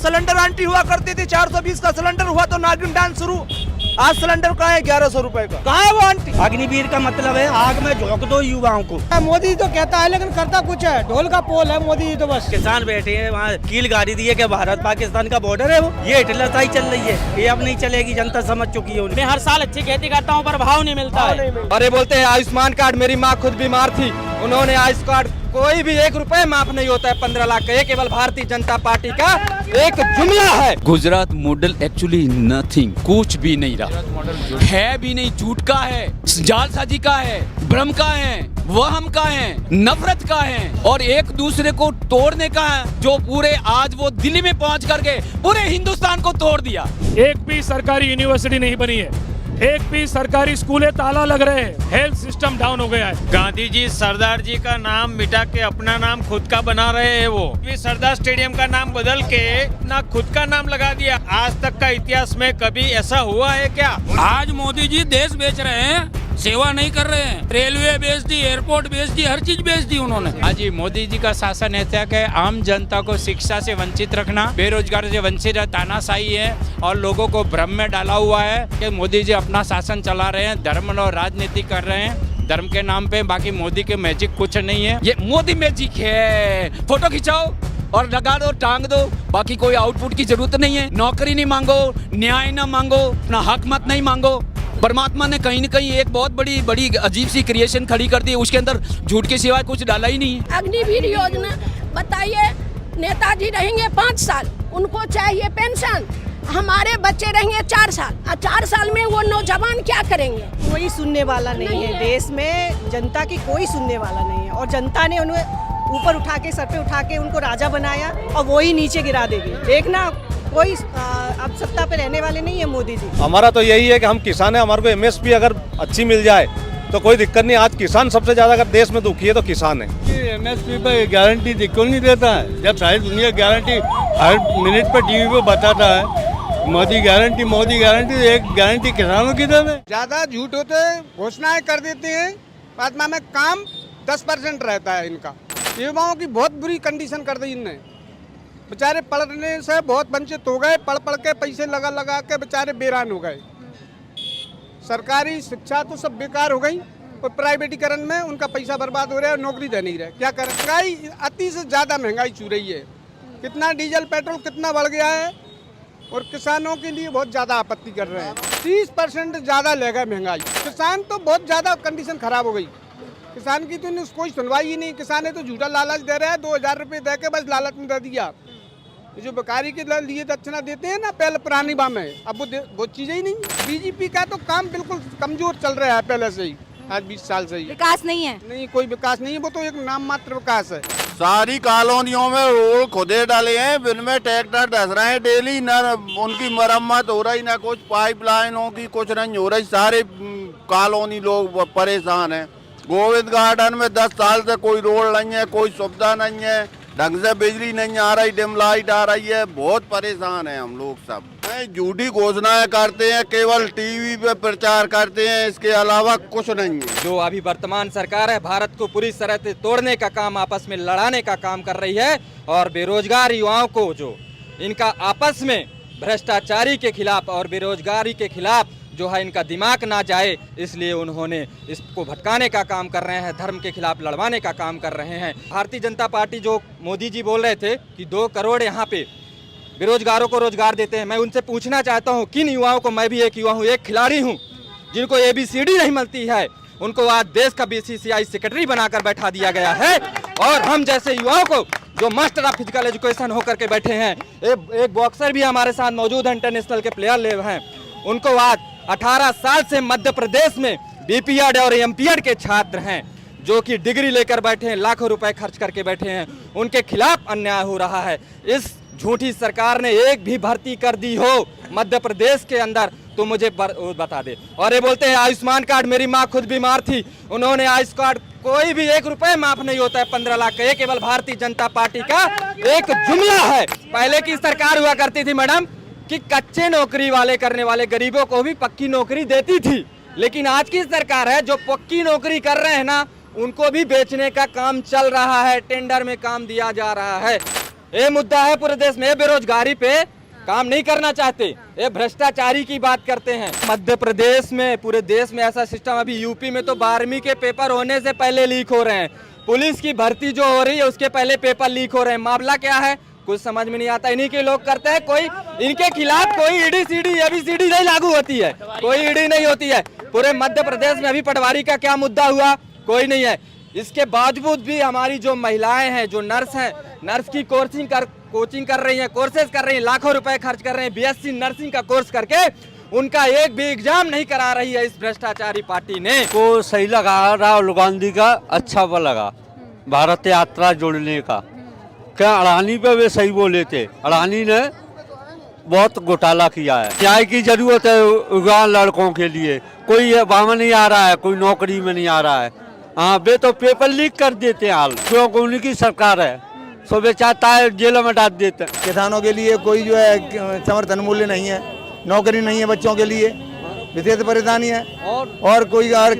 Cylinder aunty हुआ करती थी, 420 का सिलेंडर हुआ तो नागिन डांस शुरू। आज सिलेंडर कहाँ है 1100 रुपए का, कहाँ है वो आंटी? अग्निवीर का मतलब है आग में झोंक दो युवाओं को। मोदी तो कहता है लेकिन करता कुछ है, ढोल का पोल है मोदी तो बस। किसान बैठे हैं वहाँ कील गाड़ी दी है कि भारत पाकिस्तान का बॉर्डर है वो, ये हिटलरशाही चल रही है, ये अब नहीं चलेगी, जनता समझ चुकी है। मैं हर साल अच्छी खेती करता हूँ पर भाव नहीं मिलता है। अरे बोलते हैं आयुष्मान कार्ड, मेरी माँ खुद बीमार थी, उन्होंने आयुष्मान कार्ड, कोई भी 1 रुपए माफ नहीं होता है 15 लाख का, ये केवल भारतीय जनता पार्टी का एक जुमला है। गुजरात मॉडल एक्चुअली नथिंग, कुछ भी नहीं रहा है, भी नहीं, झूठ का है, जालसाजी का है, भ्रम का है, वहम का है, नफरत का है और एक दूसरे को तोड़ने का है, जो पूरे आज वो दिल्ली में पहुंच करके पूरे हिंदुस्तान को तोड़ दिया। एक भी सरकारी यूनिवर्सिटी नहीं बनी है, एक भी सरकारी स्कूलें ताला लग रहे हैं, हेल्थ सिस्टम डाउन हो गया है। गांधी जी सरदार जी का नाम मिटा के अपना नाम खुद का बना रहे हैं। वो भी सरदार स्टेडियम का नाम बदल के ना खुद का नाम लगा दिया। आज तक का इतिहास में कभी ऐसा हुआ है क्या? आज मोदी जी देश बेच रहे हैं, सेवा नहीं कर रहे हैं। रेलवे बेच दी, एयरपोर्ट बेच दी, हर चीज बेच दी उन्होंने। आज मोदी जी का शासन ऐसा है आम जनता को शिक्षा से वंचित रखना, बेरोजगार से वंचित तानाशाही है और लोगों को भ्रम में डाला हुआ है कि मोदी जी अपना शासन चला रहे हैं, धर्म और राजनीति कर रहे हैं धर्म के नाम पे। बाकी मोदी के मैजिक कुछ नहीं है, ये मोदी मैजिक है। फोटो खिंचाओ और लगा दो, टांग दो, बाकी कोई आउटपुट की जरूरत नहीं है। नौकरी नहीं मांगो, न्याय ना मांगो, अपना हक मत नहीं मांगो। परमात्मा ने कहीं न कहीं एक बहुत बड़ी अजीब सी क्रिएशन खड़ी कर दी, उसके अंदर झूठ के सिवाय कुछ डाला ही नहीं। अग्निवीर योजना बताइए, नेताजी रहेंगे 5 साल, उनको चाहिए पेंशन, हमारे बच्चे रहेंगे 4 साल, 4 साल में वो नौजवान क्या करेंगे? कोई सुनने वाला नहीं है देश में, जनता की कोई सुनने वाला नहीं है और जनता ने उन्हें ऊपर उठा के, सर पे उठा के उनको राजा बनाया और वो ही नीचे गिरा देगी। देखना कोई अब सत्ता पे रहने वाले नहीं है मोदी जी। हमारा तो यही है कि हम किसान हैं, हमारे को एमएसपी अगर अच्छी मिल जाए तो कोई दिक्कत नहीं। आज किसान सबसे ज्यादा अगर देश में दुखी है तो किसान है। एमएसपी पे गारंटी क्यों नहीं देता है, जब सारी दुनिया गारंटी हर मिनट पर टीवी पे बताता है। मोदी गारंटी, एक गारंटी किसानों की दे। ज्यादा झूठ होते, घोषणाएं कर देते हैं, बाद में काम 10% रहता है इनका। युवाओं की बहुत बुरी कंडीशन कर दी इनने, बेचारे पढ़ने से बहुत वंचित हो गए, पढ़ के पैसे लगा के बेचारे बेरान हो गए। सरकारी शिक्षा तो सब बेकार हो गई और प्राइवेटीकरण में उनका पैसा बर्बाद हो रहा है, नौकरी दे नहीं रहे। क्या करें, महंगाई अति से ज़्यादा महंगाई छू रही है। कितना डीजल पेट्रोल कितना बढ़ गया है और किसानों के लिए बहुत ज़्यादा आपत्ति कर रहे हैं। 30% ज़्यादा ले गए महंगाई, किसान तो बहुत ज़्यादा कंडीशन खराब हो गई। किसान की तो कोई सुनवाई ही नहीं, किसान ने तो झूठा लालच दे रहा है, 2000 रुपये दे के बस लालच में दे दिया। जो बेकारी के लिए दक्षिणा देते हैं ना पहले पुरानी बात में, अब वो चीजें ही नहीं। बीजेपी का तो काम बिल्कुल कमजोर चल रहा है पहले से ही, आज 20 साल से ही। विकास नहीं है, नहीं कोई विकास नहीं है, वो तो एक नाम मात्र विकास है। सारी कॉलोनियों में रोड खुदे डाले हैं, इनमें ट्रैक्टर धस रहे हैं डेली, न उनकी मरम्मत हो रही, न कुछ पाइपलाइनों की कुछ नहीं हो रही। सारे कॉलोनी लोग परेशान हैं। गोविंद गार्डन में 10 साल से कोई रोड नहीं है, कोई सुविधा नहीं है, ढंग से बिजली नहीं आ रही, डिम लाइट आ रही है, बहुत परेशान है हम लोग सब। झूठी घोषणाएं करते हैं, केवल टीवी पे प्रचार करते हैं, इसके अलावा कुछ नहीं है। जो अभी वर्तमान सरकार है, भारत को पूरी तरह से तोड़ने का काम, आपस में लड़ाने का काम कर रही है और बेरोजगार युवाओं को जो इनका आपस में भ्रष्टाचारी के खिलाफ और बेरोजगारी के खिलाफ जो है इनका दिमाग ना जाए, इसलिए उन्होंने इसको भटकाने का काम कर रहे हैं, धर्म के खिलाफ लड़वाने का काम कर रहे हैं। भारतीय जनता पार्टी जो मोदी जी बोल रहे थे कि 2 करोड़ यहाँ पे बेरोजगारों को रोजगार देते हैं, मैं उनसे पूछना चाहता हूँ किन युवाओं को, मैं भी एक युवा हूँ, एक खिलाड़ी हूँ, जिनको ABCD नहीं मिलती है, उनको आज देश का BCCI सेक्रेटरी बनाकर बैठा दिया गया है। और हम जैसे युवाओं को जो मास्टर ऑफ फिजिकल एजुकेशन होकर के बैठे हैं, एक बॉक्सर भी हमारे साथ मौजूद है, इंटरनेशनल के प्लेयर ले हैं, उनको आज 18 साल से मध्य प्रदेश में BPED और MPED के छात्र हैं जो कि डिग्री लेकर बैठे हैं, लाखों रुपए खर्च करके बैठे हैं, उनके खिलाफ अन्याय हो रहा है। इस झूठी सरकार ने एक भी भर्ती कर दी हो मध्य प्रदेश के अंदर तो मुझे बता दे। और ये बोलते हैं आयुष्मान कार्ड, मेरी माँ खुद बीमार थी, उन्होंने आयुष्मान कार्ड, कोई भी 1 रुपए माफ नहीं होता है 15 लाख का, ये केवल भारतीय जनता पार्टी का एक जुमला है। पहले की सरकार हुआ करती थी मैडम कि कच्चे नौकरी वाले करने वाले गरीबों को भी पक्की नौकरी देती थी, लेकिन आज की सरकार है जो पक्की नौकरी कर रहे हैं ना, उनको भी बेचने का काम चल रहा है, टेंडर में काम दिया जा रहा है। ये मुद्दा है पूरे देश में। बेरोजगारी पे काम नहीं करना चाहते, ये भ्रष्टाचारी की बात करते हैं। मध्य प्रदेश में, पूरे देश में ऐसा सिस्टम, अभी यूपी में तो 12वीं के पेपर होने से पहले लीक हो रहे हैं। पुलिस की भर्ती जो हो रही है उसके पहले पेपर लीक हो रहे हैं। मामला क्या है कुछ समझ में नहीं आता। इन्हीं के लोग करते हैं। कोई इनके खिलाफ कोई ईडी सीडी एबीसीडी नहीं लागू होती है, कोई ईडी नहीं होती है। पूरे मध्य प्रदेश में अभी पटवारी का क्या मुद्दा हुआ, कोई नहीं है। इसके बावजूद भी हमारी जो महिलाएं हैं, जो नर्स हैं, नर्स की कोचिंग कर रही हैं, कोर्सेज कर रही हैं, लाखों रुपए खर्च कर रहे हैं, बीएससी नर्सिंग का कोर्स करके उनका एक भी एग्जाम नहीं करा रही है इस भ्रष्टाचारी पार्टी ने। को सही लगा राहुल गांधी का, अच्छा वो लगा भारत यात्रा जोड़ने का। क्या अडानी पे वे सही बोले थे, अडानी ने बहुत घोटाला किया है। न्याय की जरूरत है युवा लड़कों के लिए। कोई वहाँ नहीं आ रहा है, कोई नौकरी में नहीं आ रहा है। हाँ, वे तो पेपर लीक कर देते हैं हाल, क्योंकि उनकी सरकार है, सो वे चाहता है जेलों में डाल देते हैं। किसानों के लिए कोई जो है समर्थन मूल्य नहीं है, नौकरी नहीं है बच्चों के लिए, विशेष परेशानी है। और कोई अगर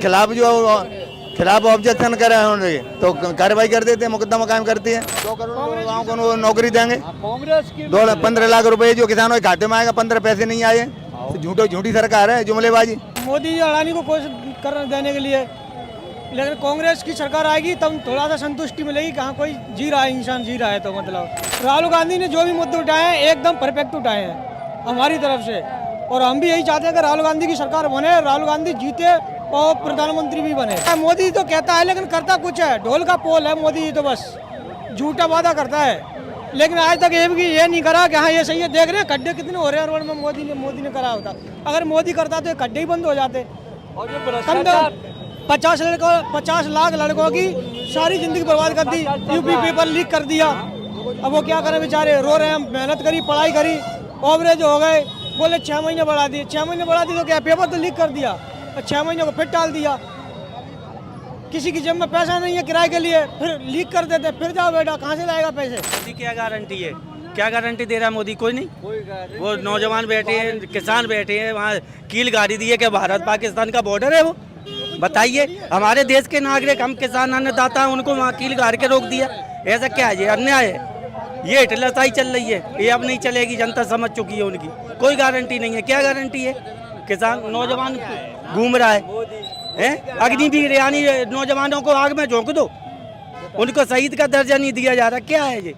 खिलाफ ऑब्जेक्शन करे उन्होंने तो कार्रवाई कर देते हैं, मुकदमा कायम करती है। 2 करोड़ युवाओं को नौकरी देंगे। 15 लाख रुपए जो किसानों के खाते में आएगा, 15 पैसे नहीं आए। झूठी सरकार है, जुमलेबाजी। मोदी जी अडानी को कोशिश कर देने के लिए, लेकिन कांग्रेस की सरकार आएगी तब थोड़ा सा संतुष्टि मिलेगी। कहाँ कोई जी रहा है, इंसान जी रहा है। तो मतलब राहुल गांधी ने जो भी मुद्दे उठाए हैं एकदम परफेक्ट उठाए हैं हमारी तरफ से, और हम भी यही चाहते हैं कि राहुल गांधी की सरकार बने, राहुल गांधी जीते और प्रधानमंत्री भी बने। मोदी तो कहता है लेकिन करता कुछ है, ढोल का पोल है मोदी जी तो बस झूठा वादा करता है, लेकिन आज तक ये नहीं करा कि हाँ ये सही है। देख रहे हैं खड्डे कितने हो रहे हैं रोड में, मोदी ने करा होता। अगर मोदी करता तो ये खड्डे ही बंद हो जाते। और जो 50 लाख लड़कों की सारी जिंदगी बर्बाद कर दी, यूपी पेपर लीक कर दिया। अब वो क्या करें बेचारे, रो रहे हैं। मेहनत करी, पढ़ाई करी, एवरेज हो गए, बोले 6 महीने बढ़ा दिए। 6 महीने बढ़ा दिए तो क्या, पेपर तो लीक कर दिया और 6 महीने को फिर टाल दिया। किसी की जेब में पैसा नहीं है किराए के लिए, फिर लीक कर देते। फिर जाओ बेटा, कहाँ से लाएगा पैसे? मोदी क्या गारंटी है, क्या गारंटी दे रहा है मोदी? कोई नहीं। वो नौजवान बैठे हैं, किसान बैठे हैं, वहाँ कील गाड़ी दी है कि भारत पाकिस्तान का बॉर्डर है। वो बताइए, हमारे देश के नागरिक, हम किसान अन्नदाता हैं, उनको वहाँ कील गाड़ के रोक दिया। ऐसा क्या है? ये अन्याय है। ये हिटलरशाही चल रही है, ये अब नहीं चलेगी। जनता समझ चुकी है उनकी। कोई गारंटी नहीं है। क्या गारंटी है? किसान नौजवान घूम रहा है, अग्निवीर यानी नौजवानों को आग में झोंक दो, उनको शहीद का दर्जा नहीं दिया जा रहा। क्या है ये?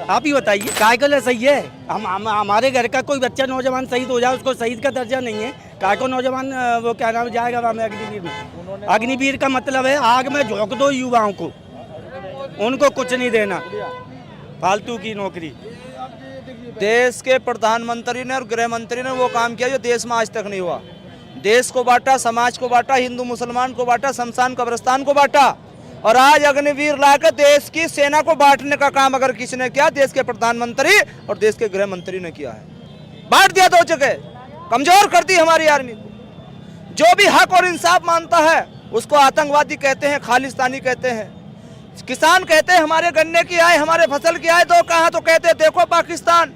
आप ही बताइए। काय को सही है? हमारे घर का कोई बच्चा नौजवान शहीद हो जाए, उसको शहीद का दर्जा नहीं है। काय को नौजवान वो क्या नाम जाएगा वहाँ में अग्निवीर में? अग्निवीर का मतलब है आग में झोंक दो युवाओं को, उनको कुछ नहीं देना, फालतू की नौकरी। देश के प्रधानमंत्री ने और गृह मंत्री ने वो काम किया जो देश में आज तक नहीं हुआ। देश को बांटा, समाज को बांटा, हिंदू मुसलमान को बांटा, शमशान कब्रिस्तान को बांटा, और आज अग्निवीर लाकर देश की सेना को बांटने का काम अगर किसी ने किया, देश के प्रधानमंत्री और देश के गृह मंत्री ने किया है। बांट दिया 2 जगह, कमजोर कर दी हमारी आर्मी को। जो भी हक और इंसाफ मानता है उसको आतंकवादी कहते हैं, खालिस्तानी कहते हैं। किसान कहते हैं हमारे गन्ने की आय, हमारे फसल की आय, तो कहा तो कहते देखो पाकिस्तान।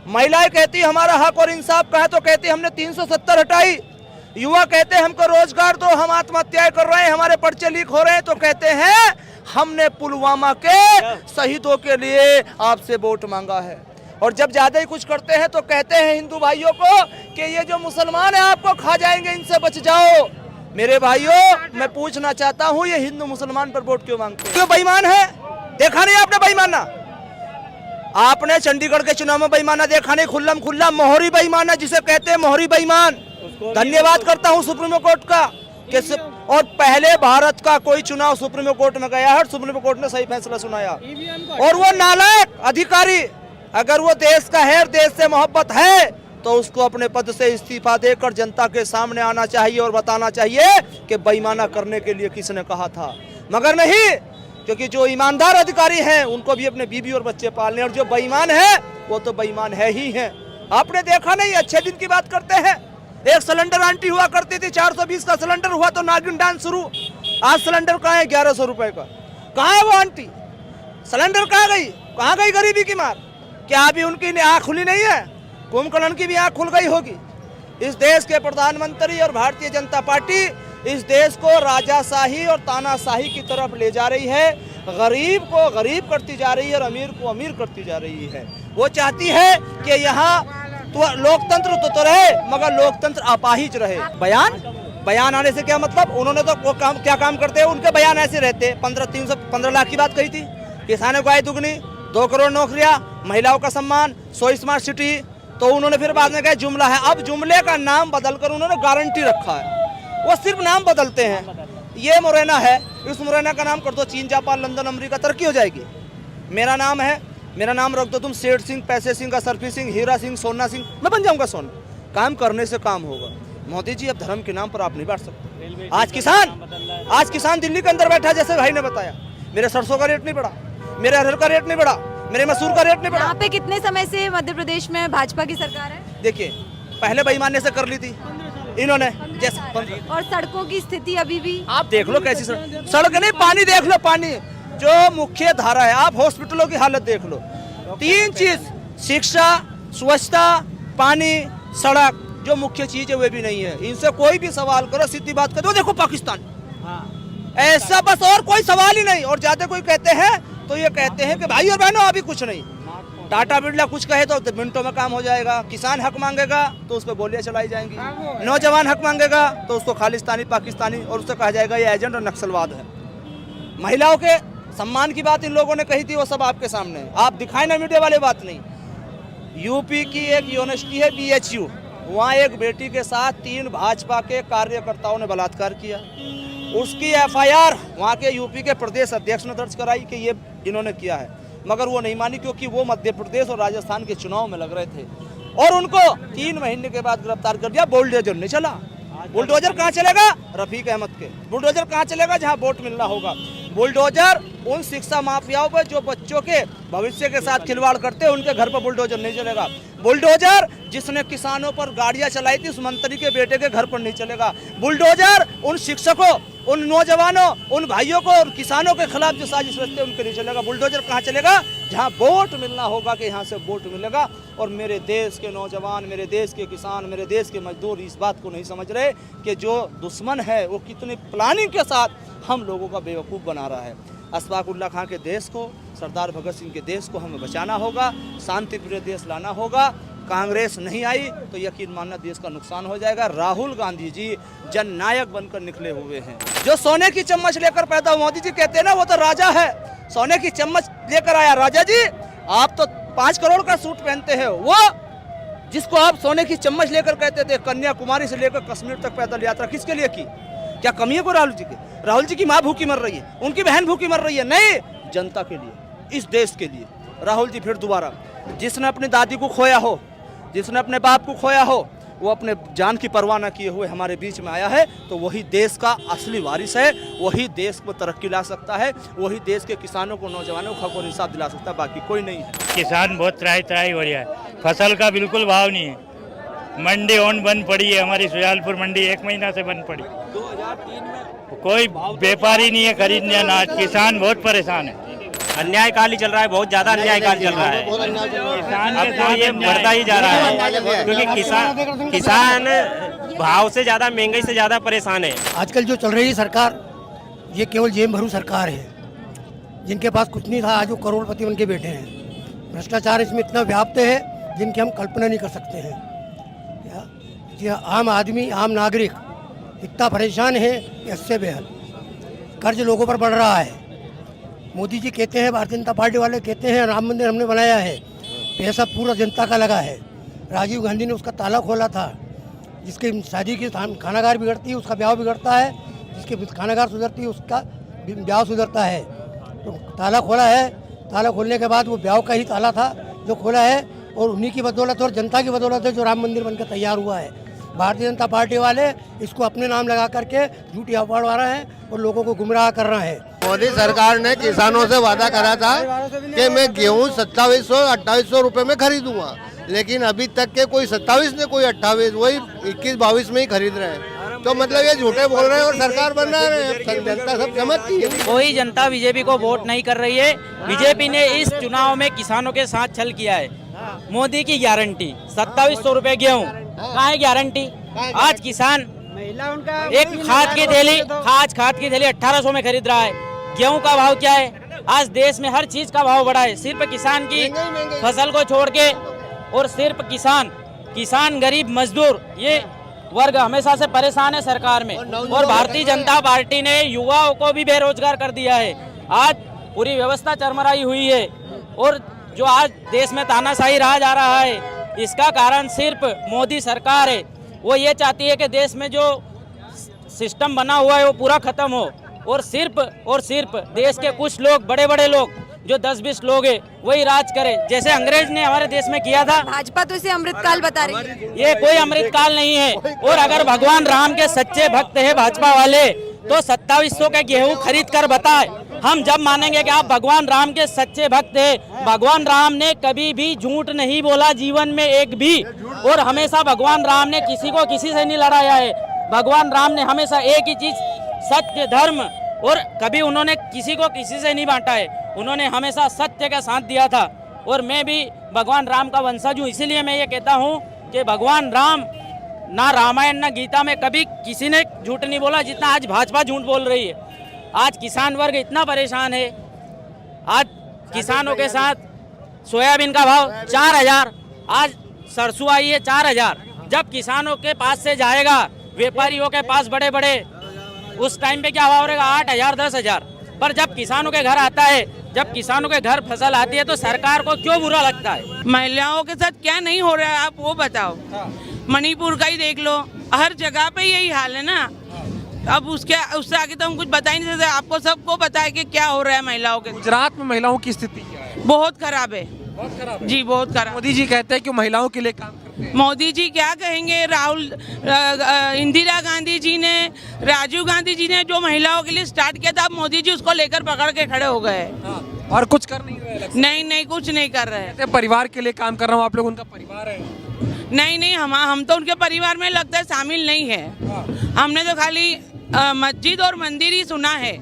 महिलाएं कहती हमारा हक और इंसाफ कहा तो कहती हमने 370 हटाई। युवा कहते हैं हमको रोजगार दो, हम आत्महत्याएं कर रहे हैं, हमारे पर्चे लीक हो रहे हैं, तो कहते हैं हमने पुलवामा के शहीदों के लिए आपसे वोट मांगा है। और जब ज्यादा ही कुछ करते हैं तो कहते हैं हिंदू भाइयों को कि ये जो मुसलमान है आपको खा जाएंगे, इनसे बच जाओ। मेरे भाइयों, मैं पूछना चाहता हूँ, ये हिंदू मुसलमान पर वोट क्यों मांगते हैं? क्यों बेईमान है? देखा नहीं आपने बेईमाना? आपने चंडीगढ़ के चुनाव में बेईमाना देखा नहीं? खुल्लम खुल्ला मोहरी बेईमाना, जिसे कहते हैं मोहरी बेईमान। धन्यवाद करता हूँ सुप्रीम कोर्ट का कि और पहले भारत का कोई चुनाव सुप्रीम कोर्ट में गया है, सुप्रीम कोर्ट ने सही फैसला सुनाया। और वो नालायक अधिकारी, अगर वो देश का है, देश से मोहब्बत है, तो उसको अपने पद से इस्तीफा देकर जनता के सामने आना चाहिए और बताना चाहिए कि बेईमाना करने के लिए किसने कहा था। मगर नहीं, क्योंकि जो ईमानदार अधिकारी हैं उनको भी अपने बीवी और बच्चे पालने, और जो बेईमान है वो तो बेईमान है ही है। आपने देखा नहीं, अच्छे दिन की बात करते हैं। एक सिलेंडर आंटी हुआ करती थी, 420 का सिलेंडर हुआ तो नागिन डांस शुरू। आज सिलेंडर कहाँ है? 1100 रुपए का। कहाँ है वो आंटी? सिलेंडर कहाँ गई? कहाँ गई गरीबी की मार? क्या अभी उनकी आँख खुली नहीं है? कुंभकर्ण की भी आँख खुल गई होगी। इस देश के प्रधानमंत्री और भारतीय जनता पार्टी इस देश को राजाशाही और तानाशाही की तरफ ले जा रही है। गरीब को गरीब करती जा रही है और अमीर को अमीर करती जा रही है। वो चाहती है कि यहाँ तो लोकतंत्र तो रहे मगर लोकतंत्र अपाहिज रहे। बयान आने से क्या मतलब, उन्होंने तो वो क्या काम करते हैं, उनके बयान ऐसे रहते। 315 लाख की बात कही थी, किसानों को आय दुगनी, 2 करोड़ नौकरियां, महिलाओं का सम्मान, 100 स्मार्ट सिटी, तो उन्होंने फिर बाद में कहा जुमला है। अब जुमले का नाम बदलकर उन्होंने गारंटी रखा है। वो सिर्फ नाम बदलते हैं। ये मुरैना है, इस मुरैना का नाम कर दो चीन, जापान, लंदन, अमेरिका, तरक्की हो जाएगी। मेरा नाम है, मेरा नाम रख दो तुम सेठ सिंह, पैसे सिंह का सरफी सिंह, हीरा सिंह, सोना सिंह, मैं बन जाऊंगा सोना। काम करने से काम होगा। मोदी जी, अब धर्म के नाम पर आप नहीं बांट सकते। आज किसान दिल्ली के अंदर बैठा, जैसे भाई ने बताया, मेरे सरसों का रेट नहीं बढ़ा, मेरे अरहर का रेट नहीं बढ़ा, मेरे मसूर का रेट नहीं बढ़ा। यहाँ पे कितने समय से मध्य प्रदेश में भाजपा की सरकार है? देखिए, पहले बेईमानी से कर ली थी इन्होंने, जैसे और सड़कों की स्थिति अभी भी आप देख लो कैसी सड़क नहीं, पानी देख लो, पानी जो मुख्य धारा है। आप हॉस्पिटलों की हालत देख लो। 3 चीज, शिक्षा, स्वच्छता, पानी, सड़क, जो मुख्य चीज है वे भी नहीं है। इनसे कोई भी सवाल करो, सीधी बात करो, देखो पाकिस्तान, ऐसा बस, और कोई सवाल ही नहीं। और ज्यादा कोई कहते हैं तो ये कहते हैं कि भाई और बहनों अभी कुछ नहीं। टाटा बिरला कुछ कहे तो मिनटों में काम हो जाएगा। किसान हक मांगेगा तो उस पर गोलियां चलाई जाएंगी। नौजवान हक मांगेगा तो उसको खालिस्तानी, पाकिस्तानी, और उससे कहा जाएगा ये एजेंट और नक्सलवाद है। महिलाओं के सम्मान की बात इन लोगों ने कही थी, वो सब आपके सामने है। आप दिखाए ना, मीडिया वाले बात नहीं। यूपी की एक यूनिवर्सिटी है BHU, वहाँ एक बेटी के साथ 3 भाजपा के कार्यकर्ताओं ने बलात्कार किया। उसकी FIR वहाँ के यूपी के प्रदेश अध्यक्ष ने दर्ज कराई कि ये इन्होंने किया है, मगर वो नहीं मानी, क्योंकि वो मध्य प्रदेश और राजस्थान के चुनाव में लग रहे थे। और उनको 3 महीने के बाद गिरफ्तार कर दिया। बुलडोजर नहीं चला। बुलडोजर कहाँ चलेगा? रफीक अहमद के। बुलडोजर कहाँ चलेगा? जहाँ वोट मिलना होगा। बुलडोजर उन शिक्षा माफियाओं पर जो बच्चों के भविष्य के साथ खिलवाड़ करते हैं, उनके घर पर बुलडोजर नहीं चलेगा। बुलडोजर जिसने किसानों पर गाड़ियां चलाई थी, उस मंत्री के बेटे के घर पर नहीं चलेगा। बुलडोजर उन शिक्षकों, उन नौजवानों, उन भाइयों को, उन किसानों के खिलाफ जो साजिश रचते उनके नहीं चलेगा। बुलडोजर कहाँ चलेगा? जहाँ वोट मिलना होगा कि यहाँ से वोट मिलेगा। और मेरे देश के नौजवान, मेरे देश के किसान, मेरे देश के मजदूर इस बात को नहीं समझ रहे कि जो दुश्मन है वो कितनी प्लानिंग के साथ हम लोगों का बेवकूफ़ बना रहा है। अशफाकुल्लाह खां के देश को, सरदार भगत सिंह के देश को हमें बचाना होगा, शांति प्रिय देश लाना होगा। कांग्रेस नहीं आई तो यकीन मानना देश का नुकसान हो जाएगा। राहुल गांधी जी जननायक बनकर निकले हुए हैं। जो सोने की चम्मच लेकर पैदा हुआ, मोदी जी कहते हैं ना वो तो राजा है, सोने की चम्मच लेकर आया। राजा जी, आप तो 5 करोड़ का सूट पहनते हैं। वो जिसको आप सोने की चम्मच लेकर कहते थे, कन्याकुमारी से लेकर कश्मीर तक पैदल यात्रा किसके लिए की? क्या कमी है को राहुल जी की? राहुल जी की माँ भूखी मर रही है, उनकी बहन भूखी मर रही है। नहीं, जनता के लिए, इस देश के लिए। राहुल जी फिर दोबारा, जिसने अपनी दादी को खोया हो, जिसने अपने बाप को खोया हो, वो अपने जान की परवाह न किए हुए हमारे बीच में आया है, तो वही देश का असली वारिस है। वही देश को तरक्की ला सकता है, वही देश के किसानों को, नौजवानों को हक और इंसाफ दिला सकता है, बाकी कोई नहीं है। किसान बहुत त्राही हो रहा है, फसल का बिल्कुल भाव नहीं है। मंडी ऑन बंद पड़ी है, हमारी सुजालपुर मंडी 1 महीना से बंद पड़ी। 2003 में कोई व्यापारी नहीं है खरीदने अनाज, किसान बहुत परेशान है। अन्यायकाल ही चल रहा है, बहुत ज्यादा अन्यायकाल चल रहा है। अब तो ये बढ़ता ही जा रहा है, क्योंकि किसान भाव से ज्यादा, महंगाई से ज्यादा परेशान है। आजकल जो चल रही सरकार, ये केवल जेब भरू सरकार है। जिनके पास कुछ नहीं था, आज वो करोड़पति बन के बैठे हैं। भ्रष्टाचार इसमें इतना व्याप्त है जिनकी हम कल्पना नहीं कर सकते हैं। आम आदमी, आम नागरिक इतना परेशान है कि इससे बेहद कर्ज लोगों पर बढ़ रहा है। मोदी जी कहते हैं, भारतीय जनता पार्टी वाले कहते हैं राम मंदिर हमने बनाया है, पैसा पूरा जनता का लगा है। राजीव गांधी ने उसका ताला खोला था। जिसके शादी की खानागार बिगड़ती है उसका ब्याह बिगड़ता है, जिसके खानागार सुधरती है उसका ब्याह सुधरता है। तो ताला खोला है, ताला खोलने के बाद वो ब्याह का ही ताला था जो खोला है, और उन्हीं की बदौलत और जनता की बदौलत है जो राम मंदिर बनकर तैयार हुआ है। भारतीय जनता पार्टी वाले इसको अपने नाम लगा करके झूठी अफवाह उड़ा रहे हैं और लोगों को गुमराह कर रहे हैं। मोदी सरकार ने किसानों से वादा करा था कि मैं गेहूं 2700-2800 रुपए में खरीदूंगा, लेकिन अभी तक के कोई 27 ने कोई 28, वही 21-22 में ही खरीद रहे हैं। तो मतलब ये झूठे बोल रहे हैं और सरकार बना रहे हैं। जनता सब समझती है। कोई जनता बीजेपी को वोट नहीं कर रही है। बीजेपी ने इस चुनाव में किसानों के साथ छल किया है। मोदी की गारंटी 2700 रुपए गेहूँ, कहाँ है गारंटी? आज किसान एक खाद की थैली 1800 में खरीद रहा है। गेहूं का भाव क्या है? आज देश में हर चीज का भाव बढ़ा है, सिर्फ किसान की फसल को छोड़ के, और सिर्फ किसान गरीब मजदूर ये वर्ग हमेशा से परेशान है सरकार में। और भारतीय जनता पार्टी ने युवाओं को भी बेरोजगार कर दिया है। आज पूरी व्यवस्था चरमराई हुई है और जो आज देश में तानाशाही रहा जा रहा है, इसका कारण सिर्फ मोदी सरकार है। वो ये चाहती है कि देश में जो सिस्टम बना हुआ है वो पूरा खत्म हो, और सिर्फ देश के कुछ लोग, बड़े बड़े लोग जो 10-20 लोग हैं वही राज करे, जैसे अंग्रेज ने हमारे देश में किया था। भाजपा तो इसे अमृतकाल बता रही है। ये कोई अमृतकाल नहीं है। और अगर भगवान राम के सच्चे भक्त है भाजपा वाले तो 2700 का गेहूं खरीद कर बताए, हम जब मानेंगे कि आप भगवान राम के सच्चे भक्त हैं। भगवान राम ने कभी भी झूठ नहीं बोला जीवन में एक भी, और हमेशा भगवान राम ने किसी को किसी से नहीं लड़ाया है। भगवान राम ने हमेशा एक ही चीज, सत्य धर्म, और कभी उन्होंने किसी को किसी से नहीं बांटा है। उन्होंने हमेशा सत्य का साथ दिया था। और मैं भी भगवान राम का वंशज हूँ, इसीलिए मैं ये कहता हूँ कि भगवान राम ना रामायण ना गीता में कभी किसी ने झूठ नहीं बोला जितना आज भाजपा झूठ बोल रही है। आज किसान वर्ग इतना परेशान है। आज किसानों के साथ सोयाबीन का भाव 4000, आज सरसों आई है 4000। जब किसानों के पास से जाएगा व्यापारियों के पास बड़े बड़े, उस टाइम पे क्या भाव रहेगा? 8000 10,000। पर जब किसानों के घर आता है, जब किसानों के घर फसल आती है तो सरकार को क्यों बुरा लगता है? महिलाओं के साथ क्या नहीं हो रहा है आप वो बताओ। मणिपुर का ही देख लो, हर जगह पे यही हाल है ना। अब उससे आगे तो हम कुछ बता ही नहीं सकते। आपको सबको पता है कि क्या हो रहा है महिलाओं के। गुजरात में महिलाओं की स्थिति क्या है? बहुत खराब है। बहुत खराब है जी, बहुत खराब। मोदी जी कहते हैं कि महिलाओं के लिए काम करते हैं। मोदी जी क्या कहेंगे? इंदिरा गांधी जी ने, राजीव गांधी जी ने जो महिलाओं के लिए स्टार्ट किया था, अब मोदी जी उसको लेकर पकड़ के खड़े हो गए। और कुछ कर नहीं रहे? नहीं, कुछ नहीं कर रहे। परिवार के लिए काम कर रहा हूँ, आप लोग उनका परिवार है? नहीं, हम तो उनके परिवार में लगता है शामिल नहीं है। हमने तो खाली मस्जिद और मंदिर ही सुना है,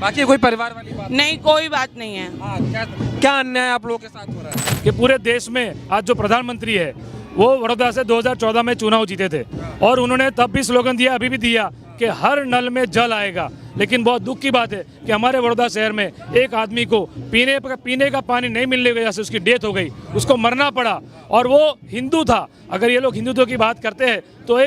बाकी कोई परिवार वाली बात नहीं, कोई बात नहीं है। क्या अन्याय आप लोगों के साथ हो रहा है? कि पूरे देश में आज जो प्रधानमंत्री है वो वडोदरा से 2014 में चुनाव जीते थे, और उन्होंने तब भी स्लोगन दिया, अभी भी दिया कि हर नल में जल आएगा। लेकिन बहुत दुख की बात है कि हमारे वडोदरा शहर में एक आदमी को पीने का पानी नहीं मिलने की वजह से उसकी डेथ हो गई, उसको मरना पड़ा, और वो हिंदू था। अगर ये लोग हिंदुत्व की बात करते हैं तो